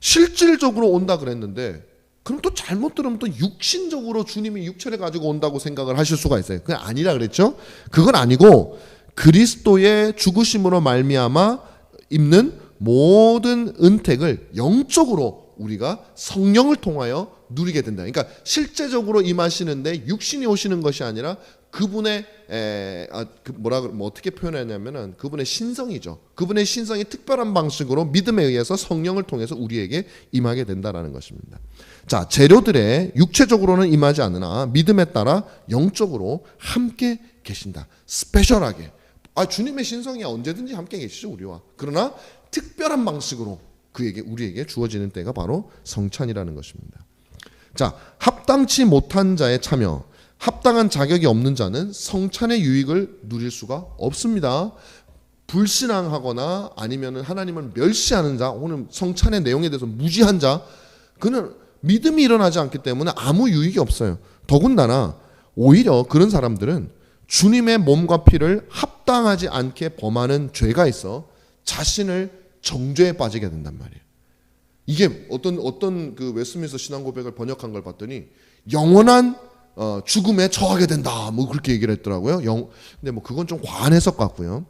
실질적으로 온다 그랬는데 그럼 또 잘못 들으면 또 육신적으로 주님이 육체를 가지고 온다고 생각을 하실 수가 있어요. 그게 아니라 그랬죠. 그건 아니고 그리스도의 죽으심으로 말미암아 입는 모든 은택을 영적으로 우리가 성령을 통하여 누리게 된다. 그러니까 실제적으로 임하시는데 육신이 오시는 것이 아니라 그분의 어떻게 표현하냐면은 그분의 신성이죠. 그분의 신성이 특별한 방식으로 믿음에 의해서 성령을 통해서 우리에게 임하게 된다라는 것입니다. 자, 재료들의 육체적으로는 임하지 않으나 믿음에 따라 영적으로 함께 계신다. 스페셜하게. 주님의 신성이 언제든지 함께 계시죠, 우리와. 그러나 특별한 방식으로 우리에게 주어지는 때가 바로 성찬이라는 것입니다. 자, 합당치 못한 자의 참여. 합당한 자격이 없는 자는 성찬의 유익을 누릴 수가 없습니다. 불신앙하거나 아니면 하나님을 멸시하는 자, 오늘 성찬의 내용에 대해서 무지한 자, 그는 믿음이 일어나지 않기 때문에 아무 유익이 없어요. 더군다나 오히려 그런 사람들은 주님의 몸과 피를 합당하지 않게 범하는 죄가 있어 자신을 정죄에 빠지게 된단 말이에요. 이게 어떤 그 웨스트민스터 신앙 고백을 번역한 걸 봤더니 영원한 죽음에 처하게 된다. 뭐 그렇게 얘기를 했더라고요. 근데 뭐 그건 좀 과한 해석 같고요.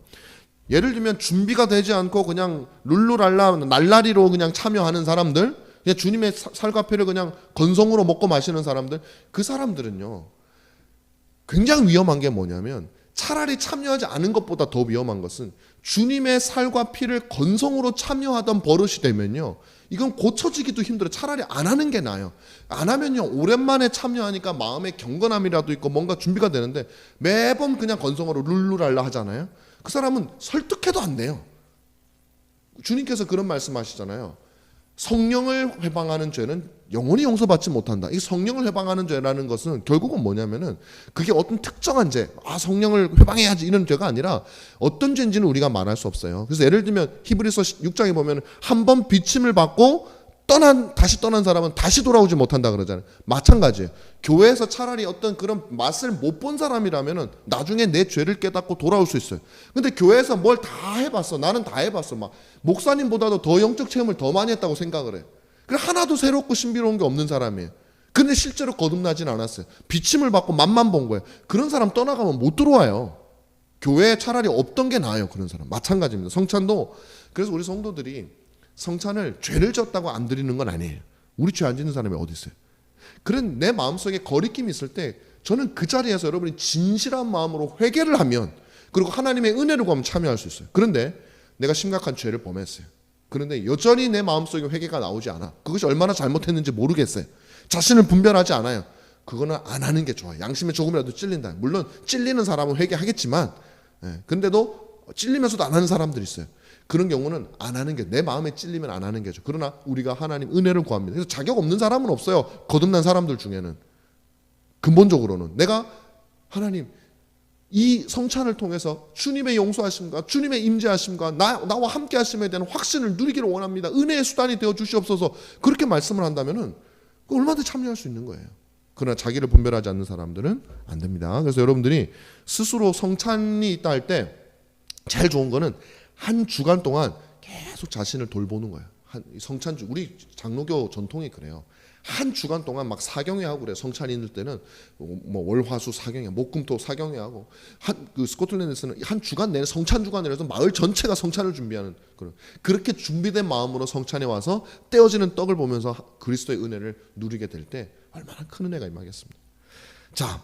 예를 들면 준비가 되지 않고 그냥 룰루랄라 날라리로 그냥 참여하는 사람들, 그냥 주님의 살과 피를 그냥 건성으로 먹고 마시는 사람들, 그 사람들은요 굉장히 위험한 게 뭐냐면, 차라리 참여하지 않은 것보다 더 위험한 것은 주님의 살과 피를 건성으로 참여하던 버릇이 되면요, 이건 고쳐지기도 힘들어요. 차라리 안 하는 게 나아요. 안 하면요, 오랜만에 참여하니까 마음의 경건함이라도 있고 뭔가 준비가 되는데 매번 그냥 건성으로 룰루랄라 하잖아요. 그 사람은 설득해도 안 돼요. 주님께서 그런 말씀하시잖아요. 성령을 회방하는 죄는 영원히 용서받지 못한다. 이 성령을 회방하는 죄라는 것은 결국은 뭐냐면은 그게 어떤 특정한 죄, 성령을 회방해야지 이런 죄가 아니라 어떤 죄인지는 우리가 말할 수 없어요. 그래서 예를 들면 히브리서 6장에 보면 한 번 비침을 받고 다시 떠난 사람은 다시 돌아오지 못한다 그러잖아요. 마찬가지예요. 교회에서 차라리 어떤 그런 맛을 못 본 사람이라면은 나중에 내 죄를 깨닫고 돌아올 수 있어요. 근데 교회에서 뭘 다 해봤어. 나는 다 해봤어. 막 목사님보다도 더 영적 체험을 더 많이 했다고 생각을 해. 그래 하나도 새롭고 신비로운 게 없는 사람이에요. 근데 실제로 거듭나진 않았어요. 비침을 받고 맛만 본 거예요. 그런 사람 떠나가면 못 들어와요. 교회에 차라리 없던 게 나아요. 그런 사람. 마찬가지입니다. 성찬도. 그래서 우리 성도들이 성찬을 죄를 졌다고 안 드리는 건 아니에요. 우리 죄 안 짓는 사람이 어디 있어요? 그런 내 마음속에 거리낌이 있을 때 저는 그 자리에서 여러분이 진실한 마음으로 회개를 하면, 그리고 하나님의 은혜를 구하면 참여할 수 있어요. 그런데 내가 심각한 죄를 범했어요. 그런데 여전히 내 마음속에 회개가 나오지 않아. 그것이 얼마나 잘못했는지 모르겠어요. 자신을 분별하지 않아요. 그거는 안 하는 게 좋아요. 양심에 조금이라도 찔린다. 물론 찔리는 사람은 회개하겠지만, 근데도 찔리면서도 안 하는 사람들이 있어요. 그런 경우는 안 하는 게, 내 마음에 찔리면 안 하는 게죠. 그러나 우리가 하나님 은혜를 구합니다. 그래서 자격 없는 사람은 없어요. 거듭난 사람들 중에는. 근본적으로는 내가 하나님 이 성찬을 통해서 주님의 용서하심과 주님의 임재하심과 나와 함께 하심에 대한 확신을 누리기를 원합니다. 은혜의 수단이 되어 주시옵소서. 그렇게 말씀을 한다면은 얼마든지 참여할 수 있는 거예요. 그러나 자기를 분별하지 않는 사람들은 안 됩니다. 그래서 여러분들이 스스로 성찬이 있다 할 때 제일 좋은 거는 한 주간 동안 계속 자신을 돌보는 거예요. 성찬주, 우리 장로교 전통이 그래요. 한 주간 동안 막 사경회 하고 그래. 성찬이 있을 때는 뭐 월화수 사경회, 목금토 사경회 하고, 그 스코틀랜드에서는 한 주간 내내 성찬 주간이라서 마을 전체가 성찬을 준비하는 그런, 그렇게 준비된 마음으로 성찬에 와서 떼어지는 떡을 보면서 그리스도의 은혜를 누리게 될 때 얼마나 큰 은혜가 임하겠습니다. 자,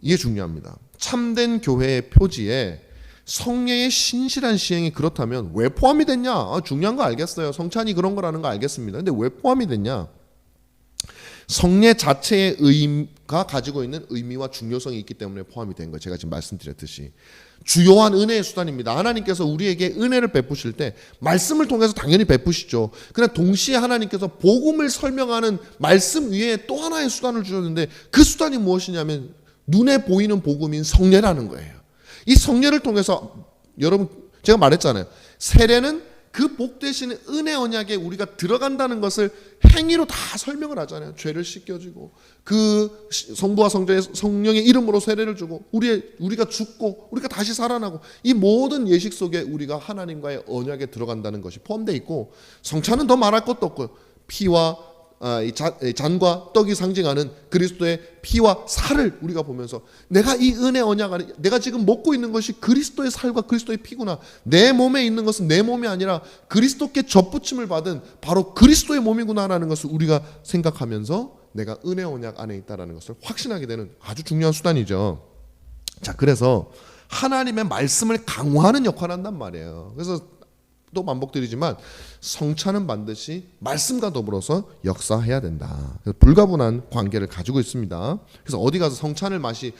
이게 중요합니다. 참된 교회의 표지에 성례의 신실한 시행이 그렇다면 왜 포함이 됐냐? 중요한 거 알겠어요. 성찬이 그런 거라는 거 알겠습니다. 근데 왜 포함이 됐냐? 성례 자체의 의미가 가지고 있는 의미와 중요성이 있기 때문에 포함이 된 거예요. 제가 지금 말씀드렸듯이 주요한 은혜의 수단입니다. 하나님께서 우리에게 은혜를 베푸실 때 말씀을 통해서 당연히 베푸시죠. 그러나 동시에 하나님께서 복음을 설명하는 말씀 위에 또 하나의 수단을 주셨는데, 그 수단이 무엇이냐면 눈에 보이는 복음인 성례라는 거예요. 이 성례를 통해서 여러분 제가 말했잖아요. 세례는 그 복 대신 은혜 언약에 우리가 들어간다는 것을 행위로 다 설명을 하잖아요. 죄를 씻겨주고 그 성부와 성령의 이름으로 세례를 주고 우리가 죽고 우리가 다시 살아나고, 이 모든 예식 속에 우리가 하나님과의 언약에 들어간다는 것이 포함되어 있고, 성찬은 더 말할 것도 없고요. 피와 잔과 떡이 상징하는 그리스도의 피와 살을 우리가 보면서 내가 이 은혜 언약 안에 내가 지금 먹고 있는 것이 그리스도의 살과 그리스도의 피구나. 내 몸에 있는 것은 내 몸이 아니라 그리스도께 접붙임을 받은 바로 그리스도의 몸이구나라는 것을 우리가 생각하면서 내가 은혜 언약 안에 있다라는 것을 확신하게 되는 아주 중요한 수단이죠. 자, 그래서 하나님의 말씀을 강화하는 역할을 한단 말이에요. 그래서 또 반복드리지만 성찬은 반드시 말씀과 더불어서 역사해야 된다. 그래서 불가분한 관계를 가지고 있습니다. 그래서 어디 가서 성찬을 마치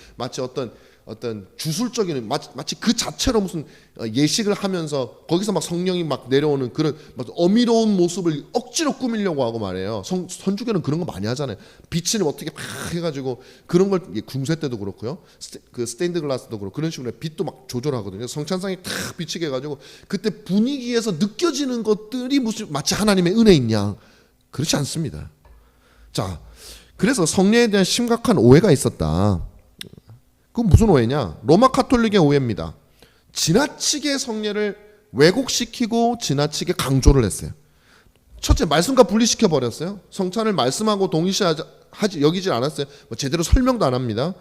어떤 주술적인 마치 그 자체로 무슨 예식을 하면서 거기서 막 성령이 막 내려오는 그런 어미로운 모습을 억지로 꾸미려고 하고 말이에요. 선주교는 그런 거 많이 하잖아요. 빛을 어떻게 막 해가지고 그런 걸, 궁세 때도 그렇고요. 그 스테인드 글라스도 그렇고 그런 식으로 빛도 막 조절하거든요. 성찬상에 탁 비치게 해가지고 그때 분위기에서 느껴지는 것들이 무슨 마치 하나님의 은혜인 양, 그렇지 않습니다. 자, 그래서 성례에 대한 심각한 오해가 있었다. 그건 무슨 오해냐? 로마 카톨릭의 오해입니다. 지나치게 성례를 왜곡시키고 지나치게 강조를 했어요. 첫째, 말씀과 분리시켜 버렸어요. 성찬을 말씀하고 동일시하지 여기질 않았어요. 뭐 제대로 설명도 안 합니다.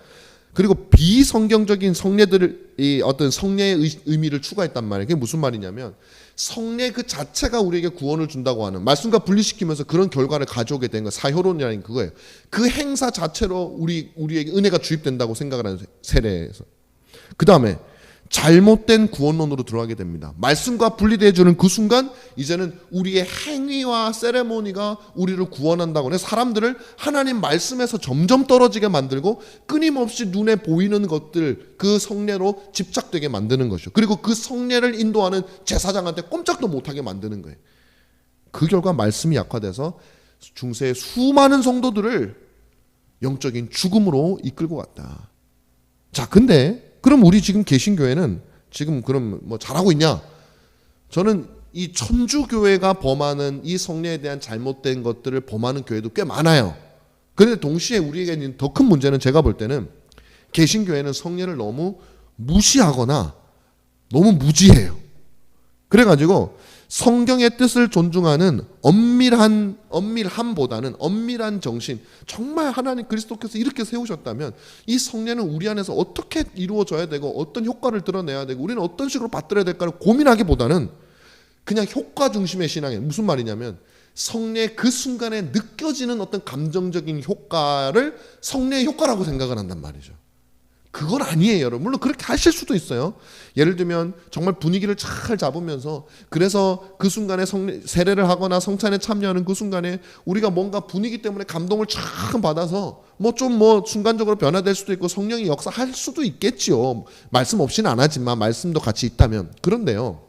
그리고 비성경적인 성례들을 이 어떤 성례의 의미를 추가했단 말이에요. 그게 무슨 말이냐면 성례 그 자체가 우리에게 구원을 준다고 하는, 말씀과 분리시키면서 그런 결과를 가져오게 된 거, 사효론이라는 그거예요. 그 행사 자체로 우리에게 은혜가 주입된다고 생각을 하는 세례에서. 그 다음에 잘못된 구원론으로 들어가게 됩니다. 말씀과 분리되어 주는 그 순간 이제는 우리의 행위와 세레모니가 우리를 구원한다고 해서 사람들을 하나님 말씀에서 점점 떨어지게 만들고 끊임없이 눈에 보이는 것들, 그 성례로 집착되게 만드는 것이죠. 그리고 그 성례를 인도하는 제사장한테 꼼짝도 못하게 만드는 거예요. 그 결과 말씀이 약화돼서 중세의 수많은 성도들을 영적인 죽음으로 이끌고 갔다. 자, 근데 그럼 우리 지금 개신교회는 지금 그럼 뭐 잘하고 있냐? 저는 이 천주교회가 범하는 이 성례에 대한 잘못된 것들을 범하는 교회도 꽤 많아요. 그런데 동시에 우리에게 있는 더 큰 문제는 제가 볼 때는 개신교회는 성례를 너무 무시하거나 너무 무지해요. 그래가지고 성경의 뜻을 존중하는 엄밀함보다는 엄밀한 정신, 정말 하나님 그리스도께서 이렇게 세우셨다면 이 성례는 우리 안에서 어떻게 이루어져야 되고 어떤 효과를 드러내야 되고 우리는 어떤 식으로 받들어야 될까를 고민하기보다는 그냥 효과 중심의 신앙이에요. 무슨 말이냐면 성례 그 순간에 느껴지는 어떤 감정적인 효과를 성례의 효과라고 생각을 한단 말이죠. 그건 아니에요, 여러분. 물론 그렇게 하실 수도 있어요. 예를 들면 정말 분위기를 잘 잡으면서, 그래서 그 순간에 세례를 하거나 성찬에 참여하는 그 순간에 우리가 뭔가 분위기 때문에 감동을 참 받아서 뭐 순간적으로 변화될 수도 있고 성령이 역사할 수도 있겠지요. 말씀 없이는 안 하지만 말씀도 같이 있다면. 그런데요,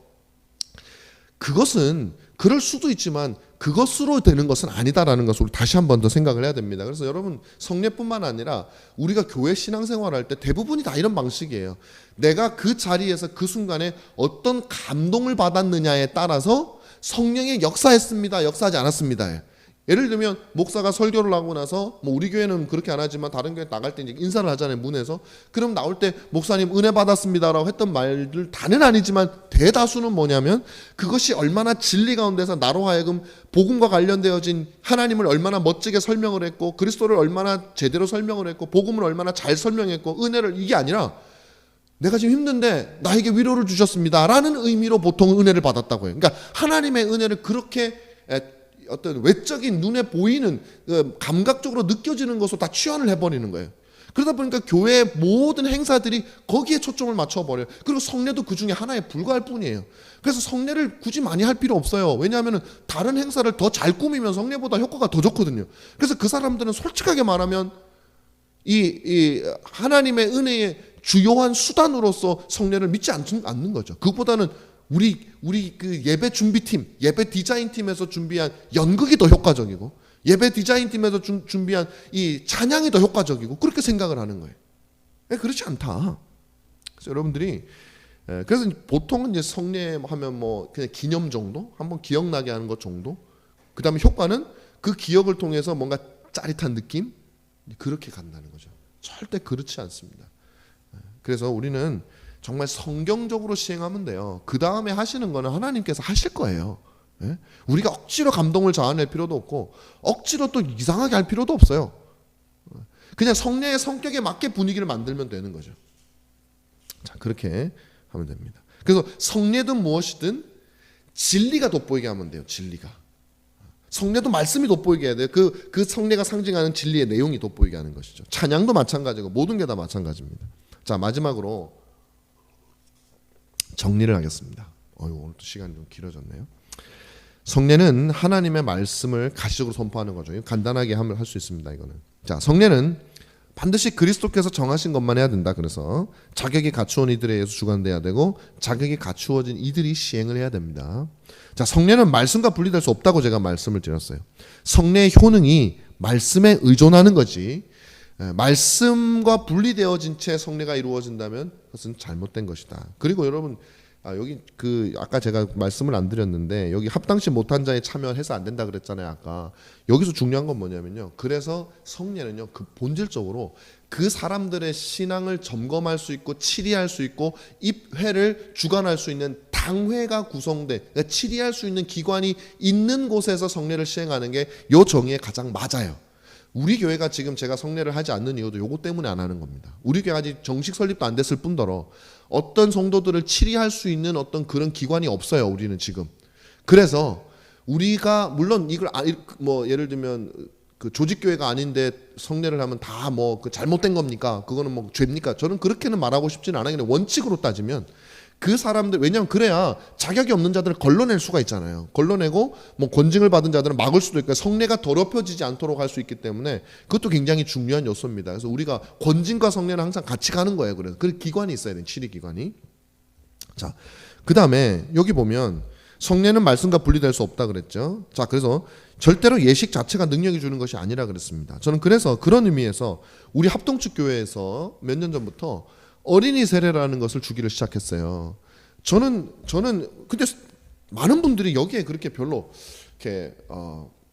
그것은 그럴 수도 있지만 그것으로 되는 것은 아니다라는 것을 다시 한 번 더 생각을 해야 됩니다. 그래서 여러분, 성례뿐만 아니라 우리가 교회 신앙생활할 때 대부분이 다 이런 방식이에요. 내가 그 자리에서 그 순간에 어떤 감동을 받았느냐에 따라서 성령이 역사했습니다, 역사하지 않았습니다. 예를 들면 목사가 설교를 하고 나서 뭐 우리 교회는 그렇게 안 하지만 다른 교회 나갈 때 이제 인사를 하잖아요, 문에서. 그럼 나올 때 목사님 은혜 받았습니다라고 했던 말들 다는 아니지만 대다수는 뭐냐면 그것이 얼마나 진리 가운데서 나로 하여금 복음과 관련되어진 하나님을 얼마나 멋지게 설명을 했고 그리스도를 얼마나 제대로 설명을 했고 복음을 얼마나 잘 설명했고 은혜를, 이게 아니라 내가 지금 힘든데 나에게 위로를 주셨습니다 라는 의미로 보통 은혜를 받았다고 해요. 그러니까 하나님의 은혜를 그렇게 어떤 외적인 눈에 보이는 감각적으로 느껴지는 것으로 다 치환을 해버리는 거예요. 그러다 보니까 교회의 모든 행사들이 거기에 초점을 맞춰버려요. 그리고 성례도 그 중에 하나에 불과할 뿐이에요. 그래서 성례를 굳이 많이 할 필요 없어요. 왜냐하면 다른 행사를 더 잘 꾸미면 성례보다 효과가 더 좋거든요. 그래서 그 사람들은 솔직하게 말하면 이 하나님의 은혜의 주요한 수단으로서 성례를 믿지 않는 거죠. 그것보다는 우리 그 예배 준비팀, 예배 디자인팀에서 준비한 연극이 더 효과적이고 예배 디자인팀에서 준비한 이 찬양이 더 효과적이고 그렇게 생각을 하는 거예요. 그렇지 않다. 그래서 여러분들이 그래서 보통은 이제 성례하면 뭐 그냥 기념 정도, 한번 기억나게 하는 것 정도. 그다음에 효과는 그 기억을 통해서 뭔가 짜릿한 느낌, 그렇게 간다는 거죠. 절대 그렇지 않습니다. 그래서 우리는 정말 성경적으로 시행하면 돼요. 그 다음에 하시는 거는 하나님께서 하실 거예요. 우리가 억지로 감동을 자아낼 필요도 없고 억지로 또 이상하게 할 필요도 없어요. 그냥 성례의 성격에 맞게 분위기를 만들면 되는 거죠. 자, 그렇게 하면 됩니다. 그래서 성례든 무엇이든 진리가 돋보이게 하면 돼요. 진리가. 성례도 말씀이 돋보이게 해야 돼요. 그 성례가 상징하는 진리의 내용이 돋보이게 하는 것이죠. 찬양도 마찬가지고 모든 게 다 마찬가지입니다. 자, 마지막으로 정리를 하겠습니다. 오늘 또 시간이 좀 길어졌네요. 성례는 하나님의 말씀을 가시적으로 선포하는 거죠. 간단하게 할 수 있습니다. 이거는. 자, 성례는 반드시 그리스도께서 정하신 것만 해야 된다. 그래서 자격이 갖추어진 이들에 의해서 주관돼야 되고 자격이 갖추어진 이들이 시행을 해야 됩니다. 자, 성례는 말씀과 분리될 수 없다고 제가 말씀을 드렸어요. 성례의 효능이 말씀에 의존하는 거지 말씀과 분리되어진 채 성례가 이루어진다면 그것은 잘못된 것이다. 그리고 여러분 여기 아까 제가 말씀을 안 드렸는데 여기 합당치 못한 자에 참여해서 안 된다 그랬잖아요. 아까 여기서 중요한 건 뭐냐면요. 그래서 성례는요, 그 본질적으로 그 사람들의 신앙을 점검할 수 있고 치리할 수 있고 입회를 주관할 수 있는 당회가 구성돼 그러니까 치리할 수 있는 기관이 있는 곳에서 성례를 시행하는 게 요 정의에 가장 맞아요. 우리 교회가 지금 제가 성례를 하지 않는 이유도 요거 때문에 안 하는 겁니다. 우리 교회가 아직 정식 설립도 안 됐을 뿐더러 어떤 성도들을 치리할 수 있는 어떤 그런 기관이 없어요. 우리는 지금. 그래서 우리가 물론 이걸 뭐 예를 들면 그 조직교회가 아닌데 성례를 하면 다 뭐 그 잘못된 겁니까? 그거는 뭐 죄입니까? 저는 그렇게는 말하고 싶지는 않아요. 근데 원칙으로 따지면 그 사람들 왜냐하면 그래야 자격이 없는 자들을 걸러낼 수가 있잖아요. 걸러내고 뭐 권징을 받은 자들은 막을 수도 있고 성례가 더럽혀지지 않도록 할 수 있기 때문에 그것도 굉장히 중요한 요소입니다. 그래서 우리가 권징과 성례는 항상 같이 가는 거예요. 그래서 그 기관이 있어야 돼요. 치리 기관이. 자, 그 다음에 여기 보면 성례는 말씀과 분리될 수 없다 그랬죠. 자, 그래서 절대로 예식 자체가 능력이 주는 것이 아니라 그랬습니다. 저는 그래서 그런 의미에서 우리 합동측 교회에서 몇 년 전부터 어린이 세례라는 것을 주기를 시작했어요. 저는 근데 많은 분들이 여기에 그렇게 별로 이렇게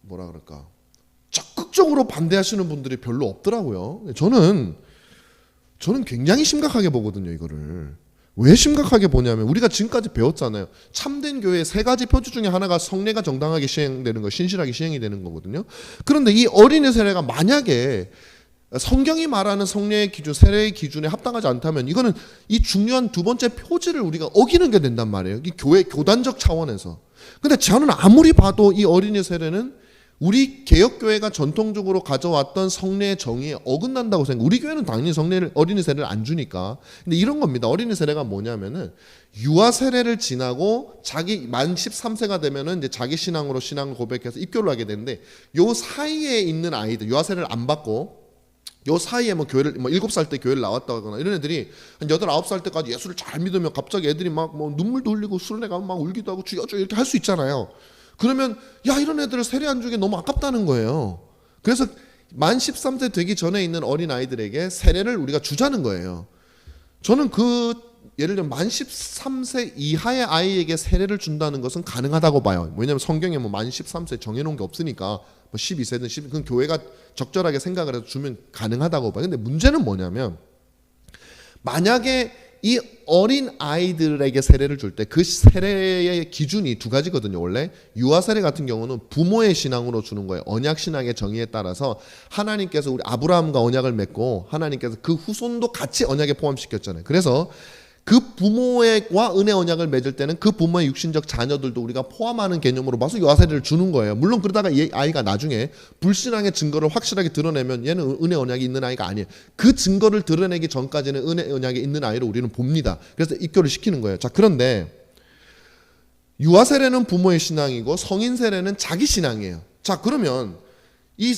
뭐라 그럴까 적극적으로 반대하시는 분들이 별로 없더라고요. 저는 굉장히 심각하게 보거든요. 이거를 왜 심각하게 보냐면 우리가 지금까지 배웠잖아요. 참된 교회의 세 가지 표주 중에 하나가 성례가 정당하게 시행되는 거, 신실하게 시행이 되는 거거든요. 그런데 이 어린이 세례가 만약에 성경이 말하는 성례의 기준, 세례의 기준에 합당하지 않다면 이거는 이 중요한 두 번째 표지를 우리가 어기는 게 된단 말이에요. 이 교회 교단적 차원에서. 근데 저는 아무리 봐도 이 어린이 세례는 우리 개혁교회가 전통적으로 가져왔던 성례의 정의에 어긋난다고 생각해요. 우리 교회는 당연히 어린이 세례를 안 주니까. 근데 이런 겁니다. 어린이 세례가 뭐냐면은 유아 세례를 지나고 자기 만 13세가 되면은 이제 자기 신앙으로 신앙을 고백해서 입교를 하게 되는데 요 사이에 있는 아이들, 유아 세례를 안 받고 요 사이에 뭐 교회를 뭐 7살 때 교회를 나왔다거나 이런 애들이 한 8, 9살 때까지 예수를 잘 믿으면 갑자기 애들이 막 뭐 눈물도 흘리고 술래 가면 막 울기도 하고 주여 주여 이렇게 할 수 있잖아요. 그러면 야 이런 애들을 세례 안 주기 너무 아깝다는 거예요. 그래서 만 13세 되기 전에 있는 어린 아이들에게 세례를 우리가 주자는 거예요. 저는 예를 들면 만 13세 이하의 아이에게 세례를 준다는 것은 가능하다고 봐요. 왜냐하면 성경에 뭐 만 13세 정해놓은 게 없으니까 뭐 12세든 12, 그건 교회가 적절하게 생각을 해서 주면 가능하다고 봐요. 근데 문제는 뭐냐면 만약에 이 어린 아이들에게 세례를 줄 때 그 세례의 기준이 두 가지거든요. 원래 유아 세례 같은 경우는 부모의 신앙으로 주는 거예요. 언약 신앙의 정의에 따라서 하나님께서 우리 아브라함과 언약을 맺고 하나님께서 그 후손도 같이 언약에 포함시켰잖아요. 그래서 그 부모와 은혜 언약을 맺을 때는 그 부모의 육신적 자녀들도 우리가 포함하는 개념으로 봐서 유아 세례를 주는 거예요. 물론 그러다가 이 아이가 나중에 불신앙의 증거를 확실하게 드러내면 얘는 은혜 언약이 있는 아이가 아니에요. 그 증거를 드러내기 전까지는 은혜 언약이 있는 아이를 우리는 봅니다. 그래서 입교를 시키는 거예요. 자, 그런데 유아 세례는 부모의 신앙이고 성인 세례는 자기 신앙이에요. 자, 그러면 이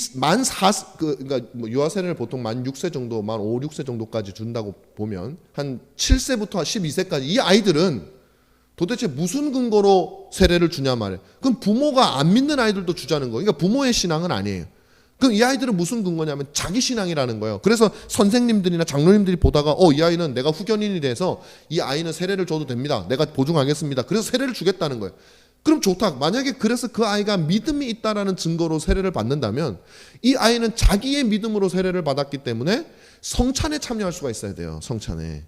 그러니까 뭐 유아 세례를 보통 만 6세 정도, 만 5, 6세 정도까지 준다고 보면 한 7세부터 12세까지 이 아이들은 도대체 무슨 근거로 세례를 주냐 말이에요. 그럼 부모가 안 믿는 아이들도 주자는 거예요. 그러니까 부모의 신앙은 아니에요. 그럼 이 아이들은 무슨 근거냐면 자기 신앙이라는 거예요. 그래서 선생님들이나 장로님들이 보다가 이 아이는 내가 후견인이 돼서 이 아이는 세례를 줘도 됩니다. 내가 보증하겠습니다. 그래서 세례를 주겠다는 거예요. 그럼 좋다. 만약에 그래서 그 아이가 믿음이 있다라는 증거로 세례를 받는다면 이 아이는 자기의 믿음으로 세례를 받았기 때문에 성찬에 참여할 수가 있어야 돼요. 성찬에.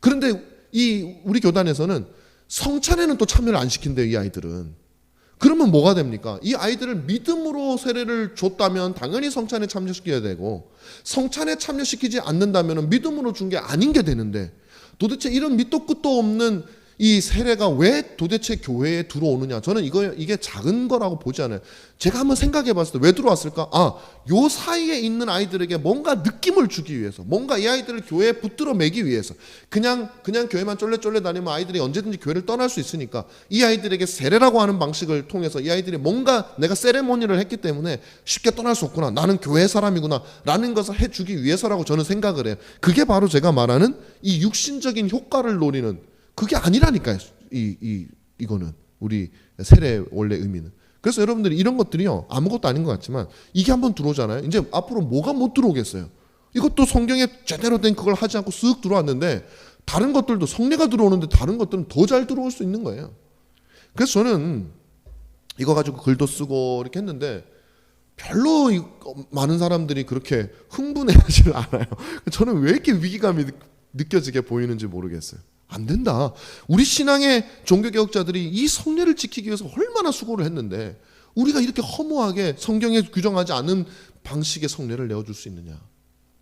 그런데 우리 교단에서는 성찬에는 또 참여를 안 시킨대요. 이 아이들은. 그러면 뭐가 됩니까? 이 아이들을 믿음으로 세례를 줬다면 당연히 성찬에 참여시켜야 되고 성찬에 참여시키지 않는다면 믿음으로 준 게 아닌 게 되는데 도대체 이런 밑도 끝도 없는 이 세례가 왜 도대체 교회에 들어오느냐? 저는 이게 작은 거라고 보지 않아요. 제가 한번 생각해 봤을 때 왜 들어왔을까? 요 사이에 있는 아이들에게 뭔가 느낌을 주기 위해서, 뭔가 이 아이들을 교회에 붙들어 매기 위해서, 그냥 교회만 쫄래쫄래 다니면 아이들이 언제든지 교회를 떠날 수 있으니까 이 아이들에게 세례라고 하는 방식을 통해서 이 아이들이 뭔가 내가 세레모니를 했기 때문에 쉽게 떠날 수 없구나. 나는 교회 사람이구나. 라는 것을 해주기 위해서라고 저는 생각을 해요. 그게 바로 제가 말하는 이 육신적인 효과를 노리는 그게 아니라니까요. 이거는 우리 세례 원래 의미는. 그래서 여러분들이 이런 것들이요 아무것도 아닌 것 같지만 이게 한번 들어오잖아요. 이제 앞으로 뭐가 못 들어오겠어요. 이것도 성경에 제대로 된 그걸 하지 않고 쓱 들어왔는데 다른 것들도 성례가 들어오는데 다른 것들은 더 잘 들어올 수 있는 거예요. 그래서 저는 이거 가지고 글도 쓰고 이렇게 했는데 별로 많은 사람들이 그렇게 흥분해하지를 않아요. 저는 왜 이렇게 위기감이 느껴지게 보이는지 모르겠어요. 안 된다. 우리 신앙의 종교개혁자들이 이 성례를 지키기 위해서 얼마나 수고를 했는데 우리가 이렇게 허무하게 성경에 규정하지 않은 방식의 성례를 내어줄 수 있느냐.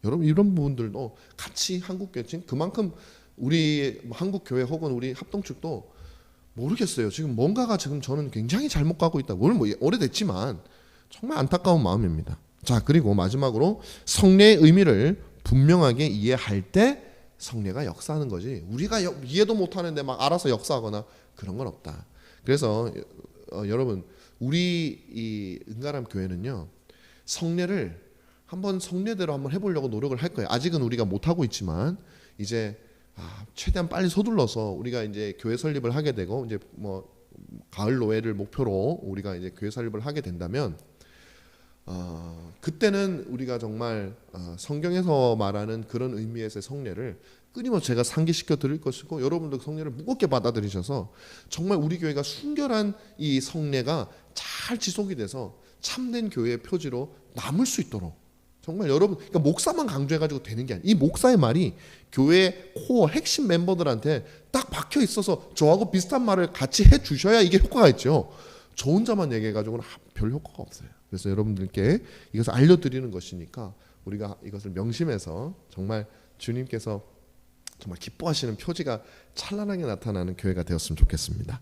여러분 이런 부분들도 같이 한국교회 지금 그만큼 우리 한국교회 혹은 우리 합동측도 모르겠어요. 지금 뭔가가 지금 저는 굉장히 잘못 가고 있다. 물론 뭐 오래됐지만 정말 안타까운 마음입니다. 자, 그리고 마지막으로 성례의 의미를 분명하게 이해할 때 성례가 역사하는 거지. 우리가 이해도 못하는데 막 알아서 역사하거나 그런 건 없다. 그래서 여러분 우리 이 은가람 교회는요 성례를 한번 성례대로 한번 해보려고 노력을 할 거예요. 아직은 우리가 못 하고 있지만 이제 최대한 빨리 서둘러서 우리가 이제 교회 설립을 하게 되고 이제 뭐 가을 노회를 목표로 우리가 이제 교회 설립을 하게 된다면 그때는 우리가 정말 성경에서 말하는 그런 의미에서의 성례를 끊임없이 제가 상기시켜 드릴 것이고 여러분도 성례를 무겁게 받아들이셔서 정말 우리 교회가 순결한 이 성례가 잘 지속이 돼서 참된 교회의 표지로 남을 수 있도록 정말 여러분 그러니까 목사만 강조해가지고 되는 게 아니에요. 이 목사의 말이 교회 코어 핵심 멤버들한테 딱 박혀 있어서 저하고 비슷한 말을 같이 해주셔야 이게 효과가 있죠. 저 혼자만 얘기해가지고는 별 효과가 없어요. 그래서 여러분들께 이것을 알려드리는 것이니까 우리가 이것을 명심해서 정말 주님께서 정말 기뻐하시는 표지가 찬란하게 나타나는 교회가 되었으면 좋겠습니다.